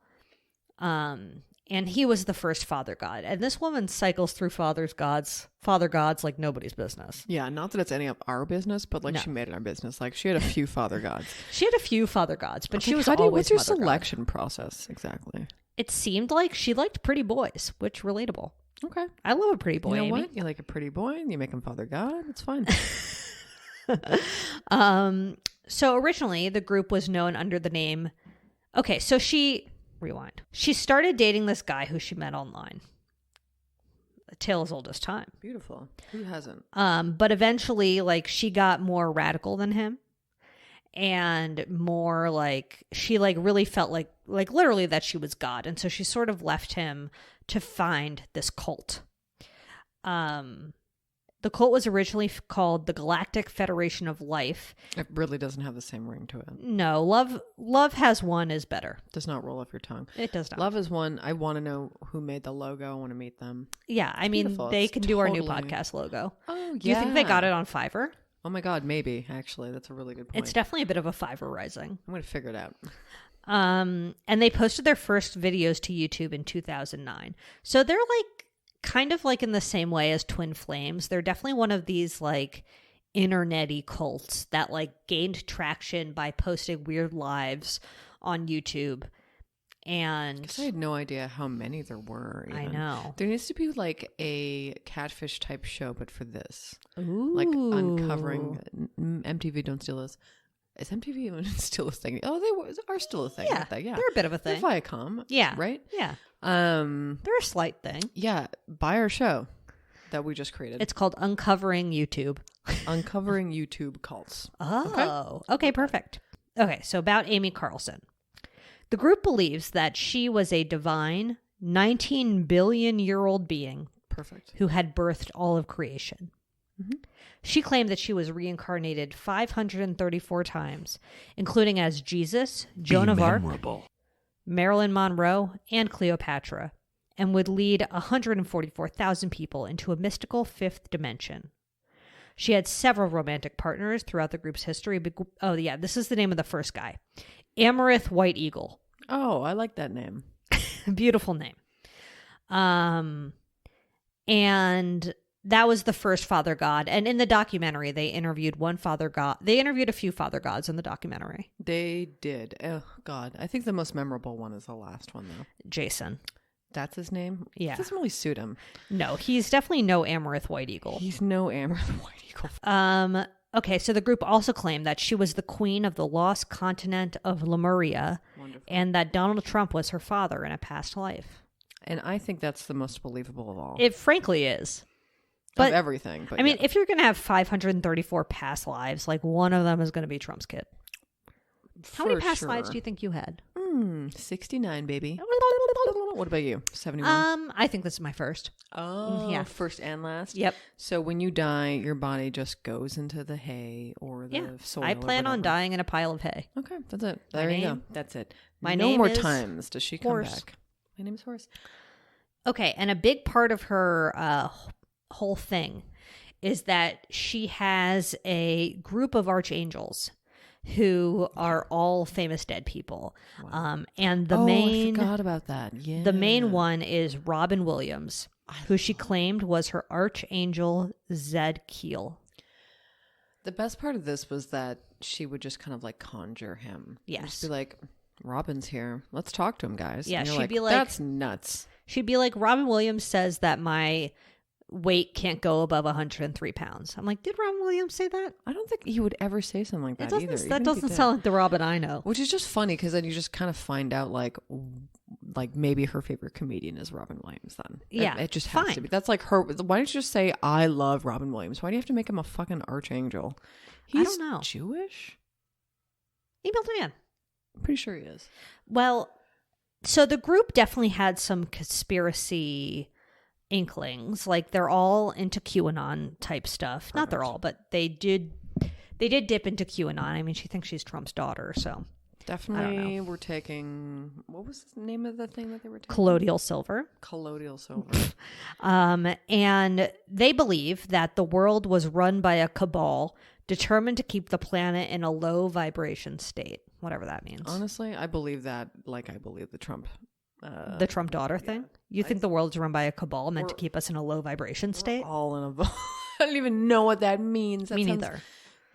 And he was the first father god. And this woman cycles through father gods like nobody's business. Yeah, not that it's any of our business, but like she made it our business. Like she had a few father gods. She had a few father gods, but she was what's always your mother god. selection process exactly? It seemed like she liked pretty boys, which relatable. Okay. I love a pretty boy, You know Amy. what? You like a pretty boy and you make him father god. It's fine. So originally the group was known under the name. Okay, so rewind. She started dating this guy who she met online. A tale as old as time. Beautiful. Who hasn't? But eventually, like, she got more radical than him, and more like she like really felt like literally that she was God, and so she sort of left him to find this cult. The cult was originally called the Galactic Federation of Life. It really doesn't have the same ring to it. No, love has one is better. Does not roll off your tongue. It does not. Love is one. I want to know who made the logo. I want to meet them. Yeah, I mean, beautiful. they It's can do our new totally- podcast logo. Oh, Do you think they got it on Fiverr? Oh my God, maybe. Actually, that's a really good point. It's definitely a bit of a Fiverr rising. I'm going to figure it out. And they posted their first videos to YouTube in 2009. So they're like kind of like in the same way as Twin Flames. They're definitely one of these like internet-y cults that like gained traction by posting weird lives on YouTube. And I had no idea how many there were. I even. know. There needs to be like a catfish type show, but for this. Ooh. Like uncovering MTV Don't Steal Us. Is MTV even still a thing? Oh, they are still a thing. Yeah, aren't they? Yeah, they're a bit of a They're thing. Viacom. Yeah. Right? Yeah. Um, They're a slight thing. yeah, buy our show that we just created. It's called Uncovering YouTube. Uncovering YouTube cults. Oh, okay, perfect. Okay, so about Amy Carlson. The group believes that she was a divine 19 billion-year-old being Perfect. who had birthed all of creation. Mm-hmm. She claimed that she was reincarnated 534 times, including as Jesus, Joan of Arc, Marilyn Monroe, and Cleopatra, and would lead 144,000 people into a mystical fifth dimension. She had several romantic partners throughout the group's history. Oh, yeah, this is the name of the first guy. Amarith White Eagle. Oh, I like that name. Beautiful name. And that was the first father god. And in the documentary, they interviewed one father god. They interviewed a few father gods in the documentary. They did. Oh, God. I think the most memorable one is the last one, though. Jason. That's his name? Yeah. It doesn't really suit him. No, he's definitely no Amarith White Eagle. He's no Amarith White Eagle. Okay, so the group also claimed that she was the queen of the lost continent of Lemuria. Wonderful. And that Donald Trump was her father in a past life. And I think that's the most believable of all. It frankly is. But of everything. But I mean, if you're going to have 534 past lives, like one of them is going to be Trump's kid. How many past lives do you think you had? 69, baby. What about you? 71? I think this is my first. Oh, yeah. First and last? Yep. So when you die, your body just goes into the hay or the Yeah. soil. I or plan on whatever. dying in a pile of hay. Okay, that's it. My There you go. name- That's it. my no name more is times does she come Horse. back. My name is Horse. Okay, and a big part of her whole thing is that she has a group of archangels who are all famous dead people. And the I forgot about that. Yeah. The main one is Robin Williams, who she claimed was her archangel Zadkiel. The best part of this was that she would just kind of like conjure him. Yes. Just be like, Robin's here. Let's talk to him, guys. Yeah, and you're she'd be like, that's nuts. She'd be like, Robin Williams says that my weight can't go above 103 pounds. I'm like, did Robin Williams say that? I don't think he would ever say something like that either. That doesn't sound like the Robin I know. Which is just funny because then you just kind of find out like maybe her favorite comedian is Robin Williams then. Yeah. It just has to be. That's like her. Why don't you just say, I love Robin Williams? Why do you have to make him a fucking archangel? I don't know. Jewish? Email Dan. I'm pretty sure he is. Well, so the group definitely had some conspiracy inklings. Like they're all into QAnon type stuff. Perfect. Not they're all, but they did dip into QAnon. I mean, she thinks she's Trump's daughter, so definitely we're taking, what was the name of the thing that they were taking? Colloidal silver. And they believe that the world was run by a cabal determined to keep the planet in a low vibration state, whatever that means. Honestly, I believe that, like I believe the Trump daughter thing. You think the world's run by a cabal meant to keep us in a low vibration state? All in a I don't even know what that means. Me neither.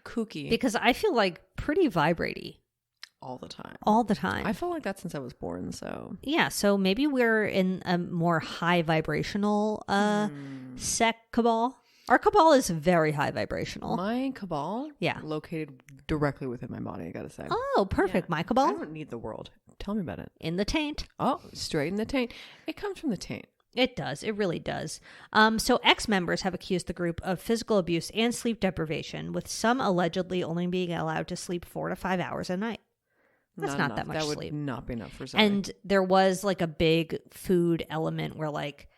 Kooky. Because I feel like pretty vibratey. All the time. I felt like that since I was born, so. Yeah, so maybe we're in a more high vibrational sect cabal. Our cabal is very high vibrational. My cabal? Yeah. Located directly within my body, I gotta say. Oh, perfect. Yeah. My cabal? I don't need the world. Tell me about it. In the taint. Oh, straight in the taint. It comes from the taint. It does. It really does. So ex-members have accused the group of physical abuse and sleep deprivation, with some allegedly only being allowed to sleep 4 to 5 hours a night. That's not that much sleep. That would not be enough for Zoe. And there was like a big food element where like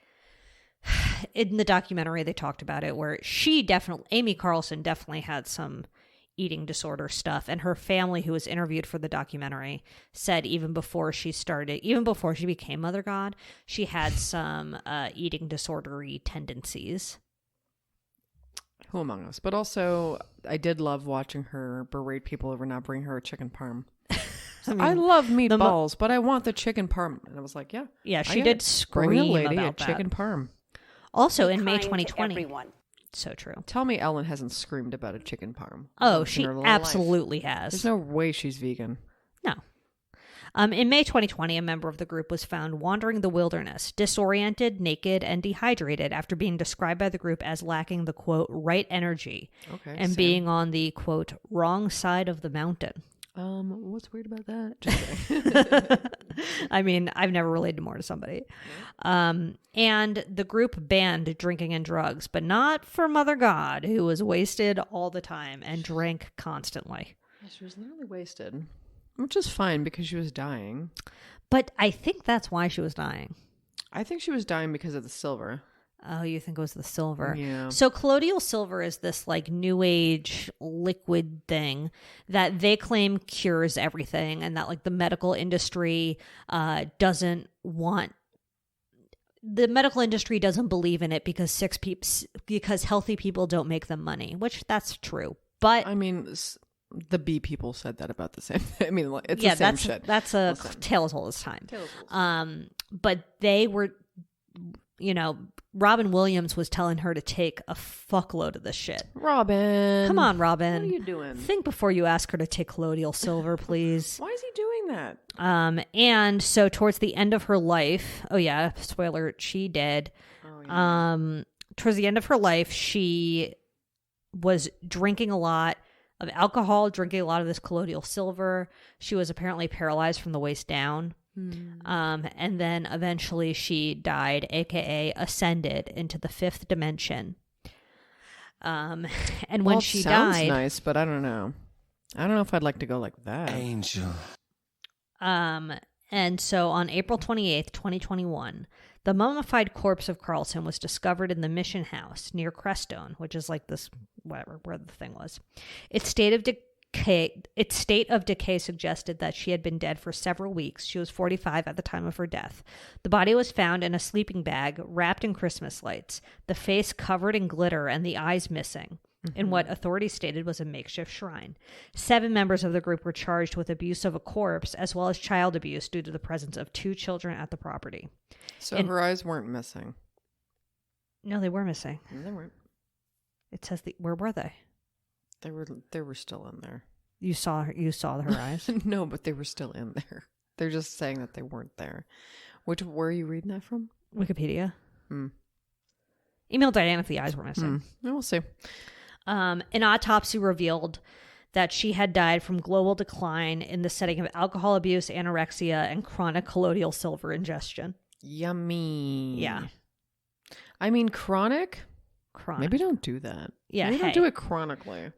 in the documentary they talked about it where Amy Carlson definitely had some eating disorder stuff, and her family, who was interviewed for the documentary, said even before she became Mother God, she had some eating disordery tendencies. Who among us? But also, I did love watching her berate people over not bringing her a chicken parm. I love meatballs, but I want the chicken parm. And I was like, yeah, she did scream lady about a chicken parm. Also, in May 2020. So true. Tell me Ellen hasn't screamed about a chicken parm. Oh, she absolutely has. There's no way she's vegan. No. In May 2020, a member of the group was found wandering the wilderness, disoriented, naked, and dehydrated after being described by the group as lacking the, quote, right energy and being on the, quote, wrong side of the mountain. What's weird about that? Just kidding. I mean, I've never related more to somebody. And the group banned drinking and drugs, but not for Mother God, who was wasted all the time and drank constantly. Yeah, she was literally wasted, which is fine because she was dying. But I think that's why she was dying. I think she was dying because of the silver. Oh, you think it was the silver? Yeah. So colloidal silver is this like new age liquid thing that they claim cures everything, and that like the medical industry doesn't believe in it because healthy people don't make them money, which that's true. But I mean, the bee people said that about the same thing. I mean, it's the same shit. That's a tale as old as time. But they were, Robin Williams was telling her to take a fuckload of this shit. Robin. Come on, Robin. What are you doing? Think before you ask her to take colloidal silver, please. Why is he doing that? And so towards the end of her life, spoiler alert, she did. Oh, yeah. Towards the end of her life, she was drinking a lot of alcohol, drinking a lot of this colloidal silver. She was apparently paralyzed from the waist down. And then eventually she died, aka ascended into the 5th dimension. And when she sounds died, nice, but I don't know. I don't know if I'd like to go like that. Angel. And so on April 28th, 2021, the mummified corpse of Carlson was discovered in the Mission House near Crestone, which is like this, where the thing was. Its state of its state of decay suggested that she had been dead for several weeks. She was 45 at the time of her death. The body was found in a sleeping bag wrapped in Christmas lights, the face covered in glitter and the eyes missing, in what authorities stated was a makeshift shrine. 7 members of the group were charged with abuse of a corpse as well as child abuse due to the presence of 2 children at the property. So her eyes weren't missing. No, they were missing. No, they weren't. It says where were they? They were still in there. You saw her eyes? No, but they were still in there. They're just saying that they weren't there. Where are you reading that from? Wikipedia. Email Diane if the eyes were missing. We'll see. An autopsy revealed that she had died from global decline in the setting of alcohol abuse, anorexia, and chronic colloidal silver ingestion. Yummy. Yeah. I mean, chronic? Maybe don't do that. Yeah, Maybe don't do it chronically.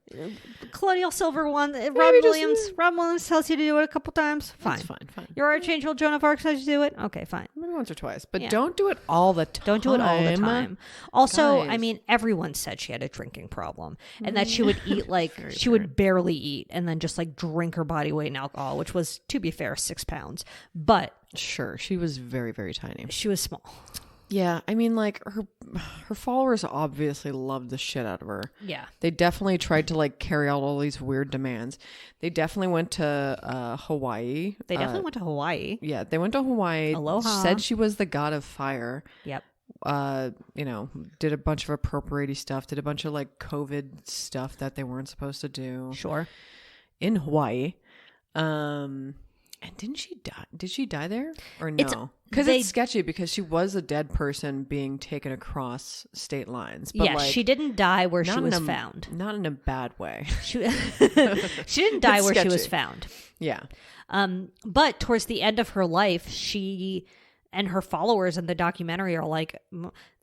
Colloidal silver one. Robin Williams tells you to do it a couple times. Fine. Fine. Your Archangel Joan of Arc says you do it. Okay, fine. Maybe once or twice, but don't do it all the time. Don't do it all the time. Also, guys. I mean, everyone said she had a drinking problem and that she would eat would barely eat and then just like drink her body weight in alcohol, which was, to be fair, 6 pounds. But sure, she was very, very tiny. She was small. Yeah, I mean, like, her followers obviously loved the shit out of her. Yeah. They definitely tried to, like, carry out all these weird demands. They definitely went to Hawaii. They definitely went to Hawaii. Yeah, they went to Hawaii. Aloha. Said she was the god of fire. Yep. Did a bunch of appropriating stuff, did a bunch of, like, COVID stuff that they weren't supposed to do. Sure. In Hawaii. And didn't she die? Did she die there or no? Because it's sketchy because she was a dead person being taken across state lines. But yeah, she didn't die where she was found. Not in a bad way. She didn't die where she was found. Yeah. But towards the end of her life, she and her followers in the documentary are like,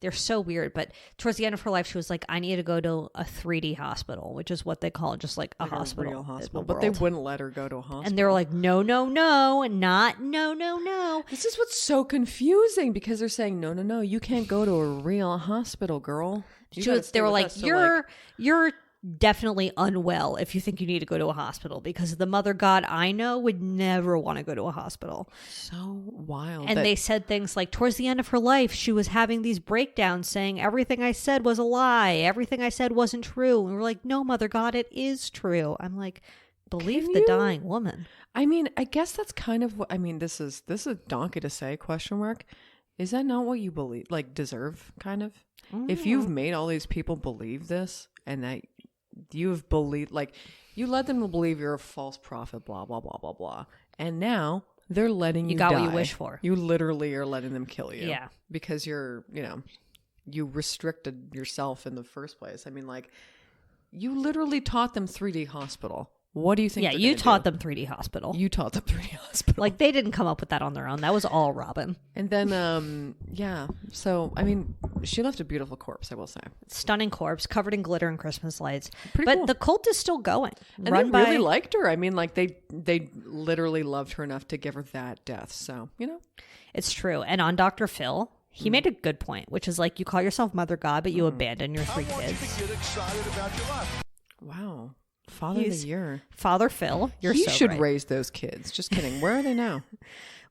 they're so weird. But towards the end of her life, she was like, I need to go to a 3D hospital, which is what they call it, just like a hospital. A real hospital. But they wouldn't let her go to a hospital. And they were like, no. This is what's so confusing because they're saying, no, you can't go to a real hospital, girl. They were like, you're definitely unwell if you think you need to go to a hospital, because the mother god I know would never want to go to a hospital. So wild. And they said things like, towards the end of her life, she was having these breakdowns saying everything I said was a lie, everything I said wasn't true. And we're like, no, mother god, it is true. I'm like, believe the dying woman. I mean, I guess that's kind of what, I mean, this is a donkey to say, question mark. Is that not what you believe, like, deserve, kind of? If you've made all these people believe this and that you've believed, like, you led them to believe you're a false prophet, blah, blah, blah, blah, blah. And now they're letting you got die. what you wish for. You literally are letting them kill you. Yeah. Because you restricted yourself in the first place. I mean, like, you literally taught them 3D hospital. What do you think? Yeah, you taught them 3D hospital. You taught them 3D hospital. Like, they didn't come up with that on their own. That was all Robin. And then, yeah. So, I mean, she left a beautiful corpse, I will say. Stunning corpse, covered in glitter and Christmas lights. Pretty cool. The cult is still going. And they really liked her. I mean, like, they literally loved her enough to give her that death. So, It's true. And on Dr. Phil, he made a good point, which is like, you call yourself Mother God, but you abandon your 3 kids. I want you to get excited about your life. Wow. Father of the year. Father Phil. He should raise those kids. Just kidding. Where are they now?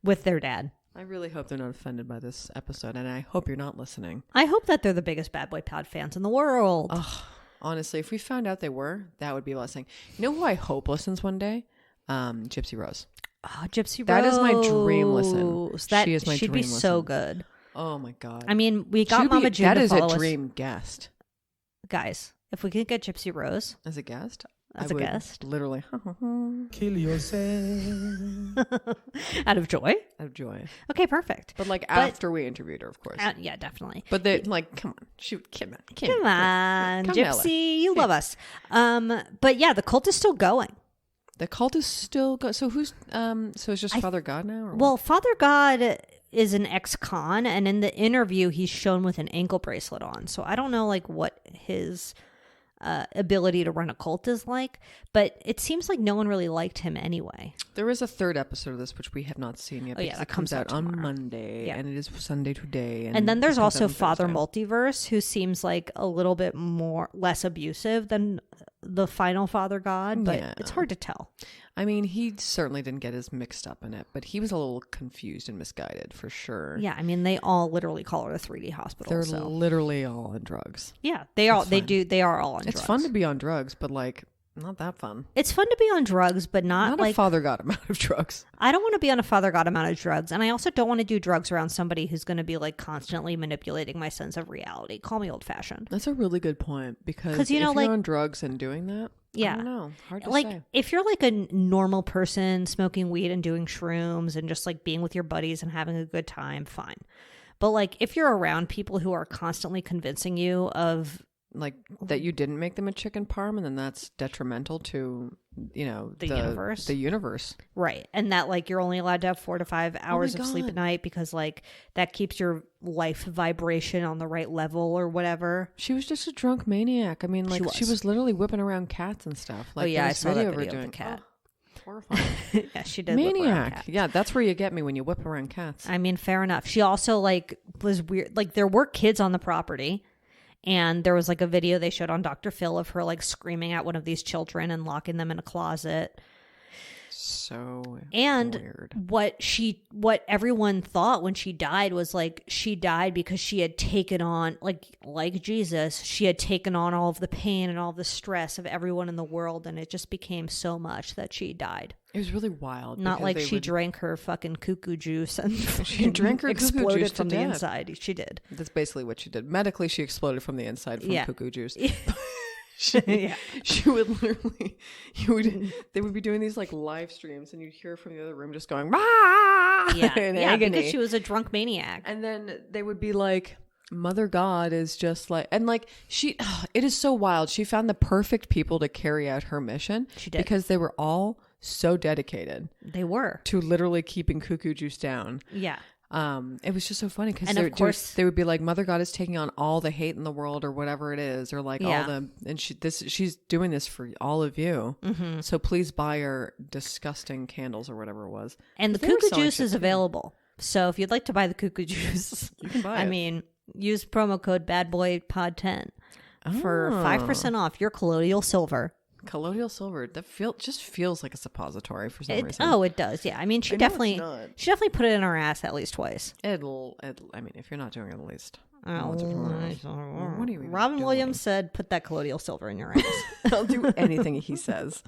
With their dad. I really hope they're not offended by this episode, and I hope you're not listening. I hope that they're the biggest Bad Boy Pod fans in the world. Honestly, if we found out they were, that would be a blessing. You know who I hope listens one day? Gypsy Rose. Oh, Gypsy Rose. That is my dream listen. She is my she'd dream be listen. so good. Oh my God. I mean, we got Mama June that to is follow a us. dream guest. Guys, if we could get Gypsy Rose as a guest, as a guest, literally Kill yourself. out of joy. Out of joy. Okay, perfect. But like after we interviewed her, of course. Yeah, definitely. But they like, come on, shoot, come on, Gypsy, you love us. But yeah, the cult is still going. The cult is still going. So who's so it's just Father God now? Or well, Father God is an ex-con, and in the interview, he's shown with an ankle bracelet on. So I don't know like what his ability to run a cult is like, but it seems like no one really liked him anyway. There is a 3rd episode of this which we have not seen yet. That it comes out on Monday, and it is Sunday today. And then there's also Father Multiverse, who seems like a little bit less abusive than the final Father God, but Yeah. it's hard to tell. I mean, he certainly didn't get as mixed up in it, but he was a little confused and misguided for sure. Yeah, I mean, they all literally call it a 3D hospital. They're so. literally all on drugs. Yeah, they are. It's They fine. do. They are all on drugs. It's fun to be on drugs, but like not that fun. It's fun to be on drugs, but not like a Father God amount of drugs. I don't want to be on a Father God amount of drugs, and I also don't want to do drugs around somebody who's going to be like constantly manipulating my sense of reality. Call me old fashioned. That's a really good point because if you know, you're like on drugs and doing that, yeah, I don't know, hard to like say. if you're like a normal person smoking weed and doing shrooms and just like being with your buddies and having a good time, fine. But like if you're around people who are constantly convincing you of Like that you didn't make them a chicken parm, and then that's detrimental to the universe. The universe, right, and that like you're only allowed to have 4 to 5 hours of sleep God. at night because like that keeps your life vibration on the right level or whatever. She was just a drunk maniac. I mean, like she was literally whipping around cats and stuff. Like, yeah, I there's saw that of her video of doing the cat. Oh, horrifying. Yeah, she did. Whip around Maniac. cats. Yeah, that's where you get me when you whip around cats. I mean, fair enough. She also like was weird. Like there were kids on the property, and there was like a video they showed on Dr. Phil of her like screaming at one of these children and locking them in a closet. So And weird. what everyone thought when she died was like she died because she had taken on like Jesus, she had taken on all of the pain and all the stress of everyone in the world, and it just became so much that she died. It was really wild. Not because like they she would- drank her fucking cuckoo juice and She drank her cuckoo exploded juice to from the death. inside. She did. That's basically what she did. Medically, she exploded from the inside from Yeah. cuckoo juice. Yeah. She would literally, they would be doing these like live streams, and you'd hear from the other room just going, "Rah!" in agony. Because she was a drunk maniac. And then they would be like, Mother God is just like, and like it is so wild. She found the perfect people to carry out her mission. She did. Because they were all so dedicated They were. to literally keeping cuckoo juice down. Yeah. It was just so funny because And of course- they would be like, Mother God is taking on all the hate in the world or whatever it is, or like Yeah. all the, and she's doing this for all of you. Mm-hmm. So please buy her disgusting candles or whatever it was. And the They were cuckoo selling juice shit is too. available. So if you'd like to buy the cuckoo juice, you can buy I it. mean, use promo code BadBoyPod10 for 5% off your colloidal silver. Colloidal silver, that just feels like a suppository for some It, reason. oh, it does. Yeah. I mean, she I know definitely it's not. put it in her ass at least twice. I mean, if you're not doing it at least. Oh, what are you even Robin doing? Williams said, "Put that colloidal silver in your ass." I'll do anything he says.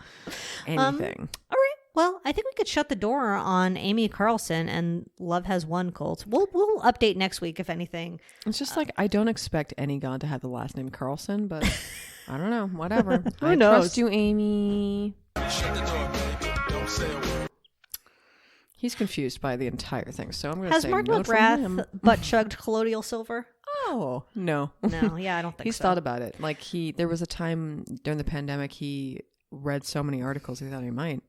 Anything. All right. Well, I think we could shut the door on Amy Carlson and Love Has Won cult. We'll update next week if anything. It's just like, I don't expect any god to have the last name Carlson, but I don't know. Whatever. Who I knows? trust you, Amy. Shut the door, baby. Don't say a word. He's confused by the entire thing, so I'm going to Has say Mark no from McGrath him. butt chugged colloidal silver? Oh, no. No, yeah, I don't think He's so. thought about it. Like there was a time during the pandemic, he read so many articles he thought he might.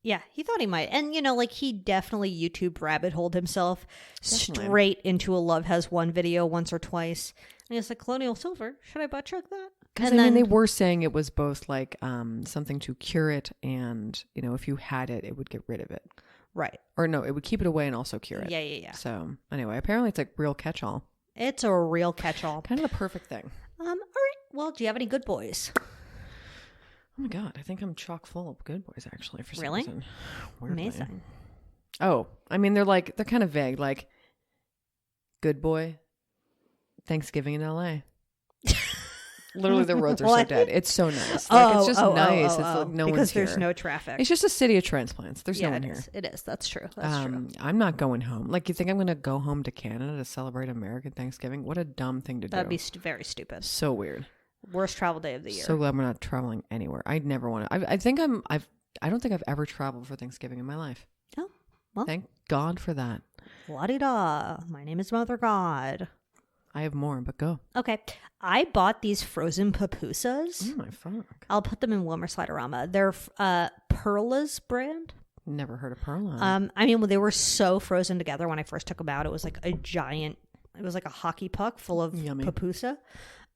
Yeah, he thought he might. And, he definitely YouTube rabbit holed himself Definitely. straight into a Love Has Won video once or twice. And he's like, colloidal silver? Should I butt chug that? Because And I mean, then- they were saying it was both like something to cure it, and if you had it, it would get rid of it, Right. or no, it would keep it away and also cure it. Yeah. So anyway, apparently it's like real catch-all, It's a real catch-all. kind of the perfect thing. All right. Well, do you have any good boys? Oh my god, I think I'm chock full of good boys actually. For some Really? reason. Weirdly. Amazing. Oh, I mean, they're kind of vague, like good boy, Thanksgiving in LA. Literally, the roads are so What? dead. It's so nice. Like, it's just nice. It's like no because one's there's here. no traffic. It's just a city of transplants. There's yeah, no one it here. is. It is. That's true. That's true. I'm not going home. Like, you think I'm going to go home to Canada to celebrate American Thanksgiving? What a dumb thing to That'd do. be very stupid. So weird. Worst travel day of the year. So glad we're not traveling anywhere. I never want to. I don't think I've ever traveled for Thanksgiving in my life. Oh, well. Thank God for that. La-di-da. My name is Mother God. I have more, but go. Okay. I bought these frozen pupusas. Oh my fuck. I'll put them in Wilmer Sliderama. They're Perla's brand. Never heard of Pearl. I mean, they were so frozen together when I first took them out. It was like it was like a hockey puck full of Yummy. pupusa.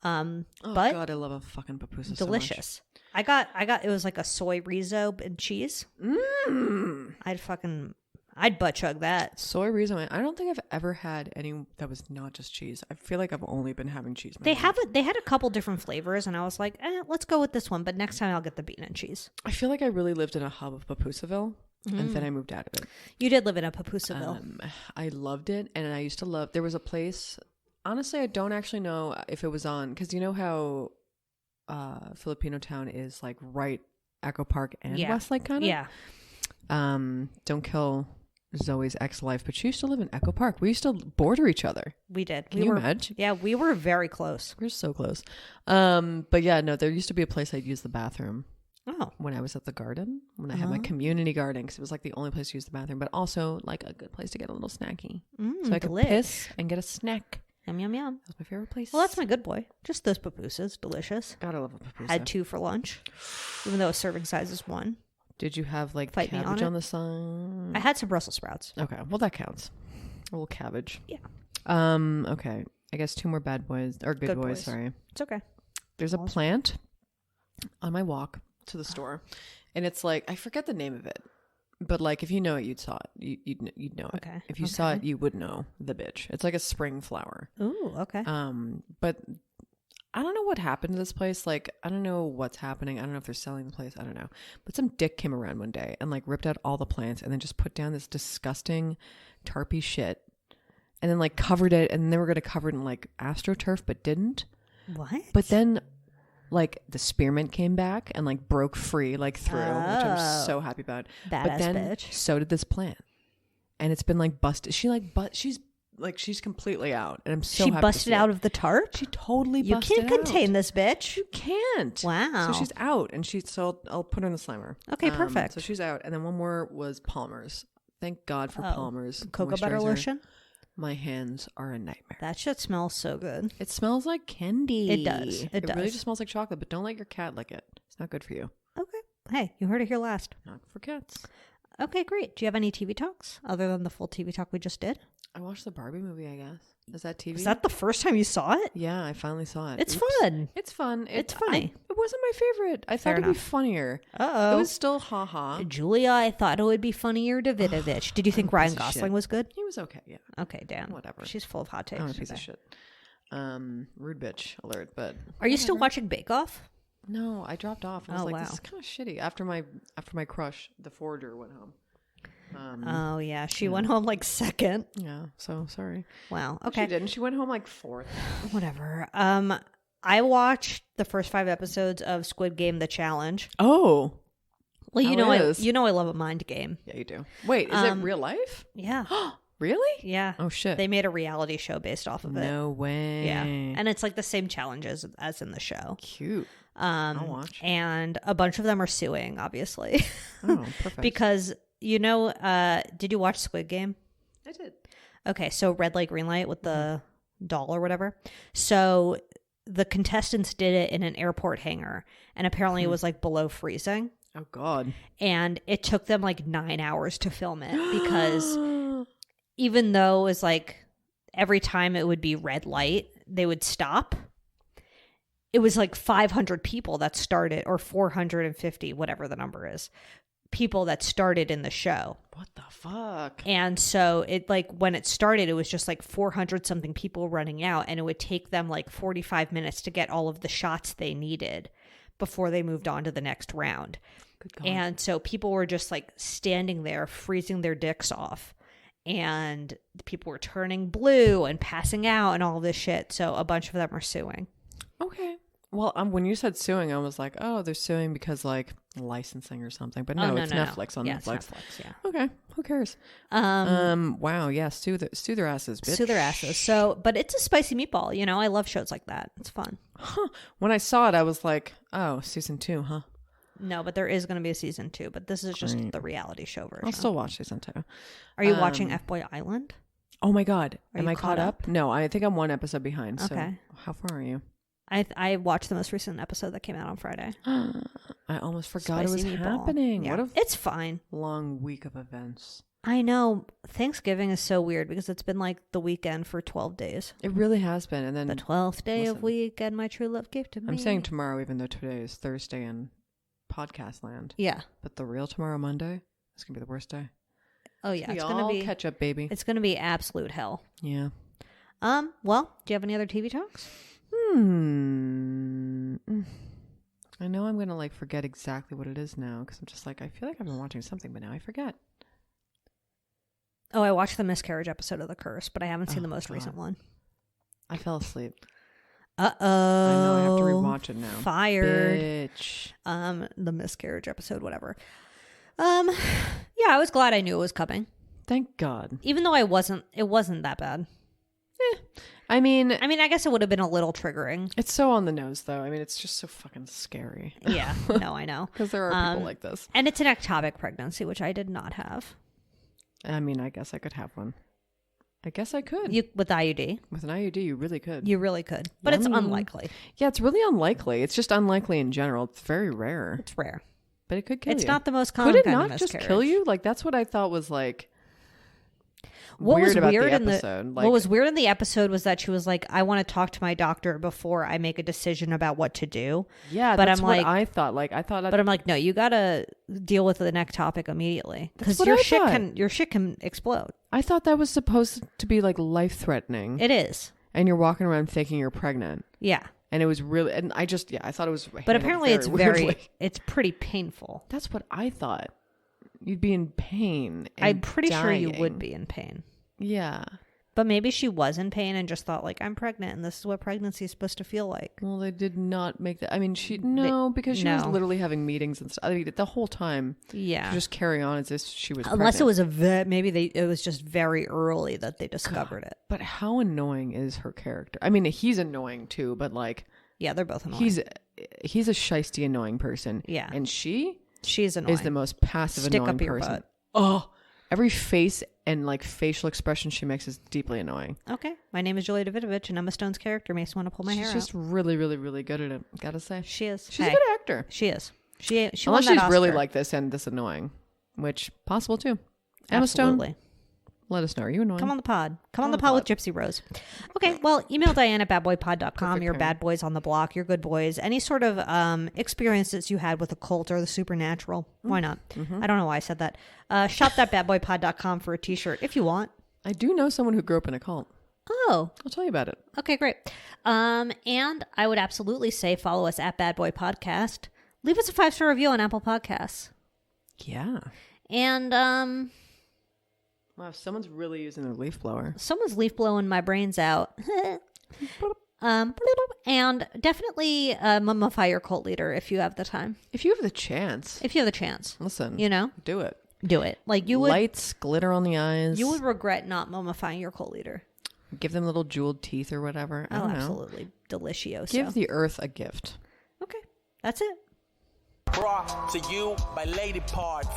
Oh but God, I love a fucking pupusa. delicious. I got it was like a soy riso and cheese. So much. I I'd butt chug that. Soy Rizo. I don't think I've ever had any that was not just cheese. I feel like I've only been having cheese. They had a couple different flavors, and I was like, let's go with this one. But next time I'll get the bean and cheese. I feel like I really lived in a hub of Papoosaville, and then I moved out of it. You did live in a Papoosaville. I loved it, and I used to love. There was a place. Honestly, I don't actually know if it was on, because you know how Filipino Town is like right Echo Park and Westlake kind of. Yeah. Don't kill Zoe's ex-life, but she used to live in Echo Park. We used to border each other. We did. Can you imagine? Yeah, we were very close. We're so close. But yeah, no, there used to be a place I'd use the bathroom. Oh. When I was at the garden, when I had my community garden, because it was like the only place to use the bathroom, but also like a good place to get a little snacky. So I could piss and get a snack. Yum, yum, yum. That was my favorite place. Well, that's my good boy. Just those pupusas. Delicious. Gotta love a pupusa. Had 2 for lunch, even though a serving size is 1. Did you have like Fight cabbage on the side? I had some Brussels sprouts. Okay, well that counts. A little cabbage. Yeah. Okay. I guess 2 more bad boys or good boys. Sorry. It's okay. There's a plant on my walk to the store, and it's like I forget the name of it, but like if you know it, you'd saw it. You'd know it. Okay. If you saw it, you would know the bitch. It's like a spring flower. Ooh. Okay. But I don't know what happened to this place. Like, I don't know what's happening. I don't know if they're selling the place. I don't know. But some dick came around one day and like ripped out all the plants and then just put down this disgusting tarpy shit and then like covered it. And they were going to cover it in like AstroTurf, but didn't. What? But then like the spearmint came back and like broke free like through, which I'm so happy about. Badass but then bitch. so did this plant. And it's been like busted. She's completely out, and I'm so she happy busted to see out it. of the tarp. She totally You busted can't out. contain this bitch. You can't. Wow. So she's out, and I'll put her in the slimer. Okay, perfect. So she's out, and then one more was Palmer's. Thank God for Palmer's Cocoa butter moisturizer. lotion. My hands are a nightmare. That shit smells so good. It smells like candy. It does. It does. really just smells like chocolate, but don't let your cat lick it. It's not good for you. Okay. Hey, you heard it here last. Not for cats. Okay, great. Do you have any TV talks other than the full TV talk we just did? I watched the Barbie movie, I guess. Is that TV? Is that the first time you saw it? Yeah, I finally saw it. It's fun. It's fun. It's funny. It wasn't my favorite. I thought it'd be funnier. Uh-oh. It was still haha. Julia, I thought it would be funnier. Davidovich. Did you think Ryan Gosling was good? He was okay, yeah. Okay, damn. Whatever. She's full of hot takes. I'm a piece of shit. Rude bitch alert, but Are you still watching Bake Off? no, I dropped off. I was Oh, like, wow. this is kind of shitty. After my crush, the forager, went home. Oh yeah, she went home like second. Yeah, so sorry. Wow. She Okay. didn't. She went home like fourth. Whatever. I watched the first 5 episodes of Squid Game: The Challenge. Oh, Well, How I is? love a mind game. yeah, you do. Wait, is it real life? Yeah. Really? Yeah. Oh shit. They made a reality show based off of it. No way. Yeah. And it's like the same challenges as in the show. Cute. I'll watch. And a bunch of them are suing, obviously. Oh, perfect. Because, did you watch Squid Game? I did. Okay, so red light, green light with the doll or whatever. So the contestants did it in an airport hangar, and apparently it was like below freezing. Oh God. And it took them like 9 hours to film it because even though it was like every time it would be red light, they would stop. It was like 500 people that started, or 450, whatever the number is, people that started in the show. What the fuck? And so it like when it started, it was just like 400 something people running out, and it would take them like 45 minutes to get all of the shots they needed before they moved on to the next round. Good God. And so people were just like standing there freezing their dicks off, and people were turning blue and passing out and all this shit. So a bunch of them are suing. Okay. Well, when you said suing, I was like, oh, they're suing because like licensing or something. But no, it's Netflix on yeah, Netflix. It's Netflix. Yeah. Okay. Who cares? Wow. Yeah. Sue their asses, bitch. Sue their asses. So, but it's a spicy meatball. I love shows like that. It's fun. Huh. When I saw it, I was like, oh, season 2, huh? No, but there is going to be a season 2. But this is just the reality show version. I'll still watch season 2. Are you watching F-Boy Island? Oh my God. Are Am you I caught caught up? No, I think I'm one episode behind. Okay. So how far are you? I watched the most recent episode that came out on Friday. I almost forgot it was Spicy meatball. happening. Yeah. What a It's fine. long week of events. I know. Thanksgiving is so weird because it's been like the weekend for 12 days. It really has been. And then The 12th day of listen. weekend, my true love gave to me. I'm saying tomorrow, even though today is Thursday in podcast land. Yeah. But the real tomorrow, Monday, is going to be the worst day. Oh yeah, We it's gonna all be catch up, baby. It's gonna be absolute hell. Yeah. Well, do you have any other TV talks? I know I'm gonna forget exactly what it is now because I'm just I feel like I've been watching something, but now I forget. Oh, I watched the miscarriage episode of The Curse, but I haven't seen the most recent one. I fell asleep. Uh-oh. I know I have to rewatch it now. Fired. Bitch. The miscarriage episode, whatever. Yeah, I was glad I knew it was coming. Thank God. Even though it wasn't that bad. I mean, I guess it would have been a little triggering. it's so on the nose, though. I mean, it's just so fucking scary. Yeah, no, I know. Because there are people like this. And it's an ectopic pregnancy, which I did not have. I mean, I guess I could have one. I guess I could. With IUD. With an IUD, you really could. You really could. But it's unlikely. Yeah, it's really unlikely. It's just unlikely in general. It's very rare. It's rare. But it could kill you. It's not the most common Could it kind not of just miscarriage. kill you? That's what I thought was What weird was about weird the in episode. what was weird in the episode was that she was like, I want to talk to my doctor before I make a decision about what to do. Yeah, but that's I'm what like, I thought. But I'm like, no, you gotta deal with the ectopic immediately because what your I shit thought. your shit can explode. I thought that was supposed to be life threatening. It is. And you're walking around thinking you're pregnant. Yeah. And it was really, and I thought it was. But apparently it's weirdly. it's pretty painful. That's what I thought. You'd be in pain. And I'm pretty sure you dying. would be in pain. Yeah. But maybe she was in pain and just thought I'm pregnant and this is what pregnancy is supposed to feel like. Well, they did not make that. I mean, because she was literally having meetings and stuff. I mean, the whole time. Yeah. Just carry on as if she was Unless pregnant. it was it was just very early that they discovered it. But how annoying is her character? I mean, he's annoying too, but yeah, they're both annoying. He's a shisty, annoying person. Yeah. And she's annoying. is the most passive, Stick annoying up your person. butt. Oh, every face and facial expression she makes is deeply annoying. Okay. My name is Julia Davidovich and Emma Stone's character makes me want to pull my hair She's out. just really, really, really good at it, gotta say. She is. She's a good actor. She is. She won Unless that she's really Oscar. like this and this annoying, which possible too. Emma Stone, Absolutely. let us know. Are you annoying? Come on the pod. Come on the pod with Gypsy Rose. Okay, well, email Diane at badboypod.com. Your bad boys on the block, your good boys. Any sort of experiences you had with a cult or the supernatural. Why not? Mm-hmm. I don't know why I said that. Shop.badboypod.com for a t-shirt if you want. I do know someone who grew up in a cult. Oh. I'll tell you about it. Okay, great. And I would absolutely say follow us at Bad Boy Podcast. Leave us a 5-star review on Apple Podcasts. Yeah. And Wow, someone's really using their leaf blower. someone's leaf blowing my brains out. And definitely mummify your cult leader if you have the time. If you have the chance. If you have the chance. Listen. Do it. Do it. You would Lights, glitter on the eyes. you would regret not mummifying your cult leader. Give them little jeweled teeth or whatever. I don't know. Absolutely delicioso. Give the earth a gift. Okay. That's it. Brought to you by Lady Parts.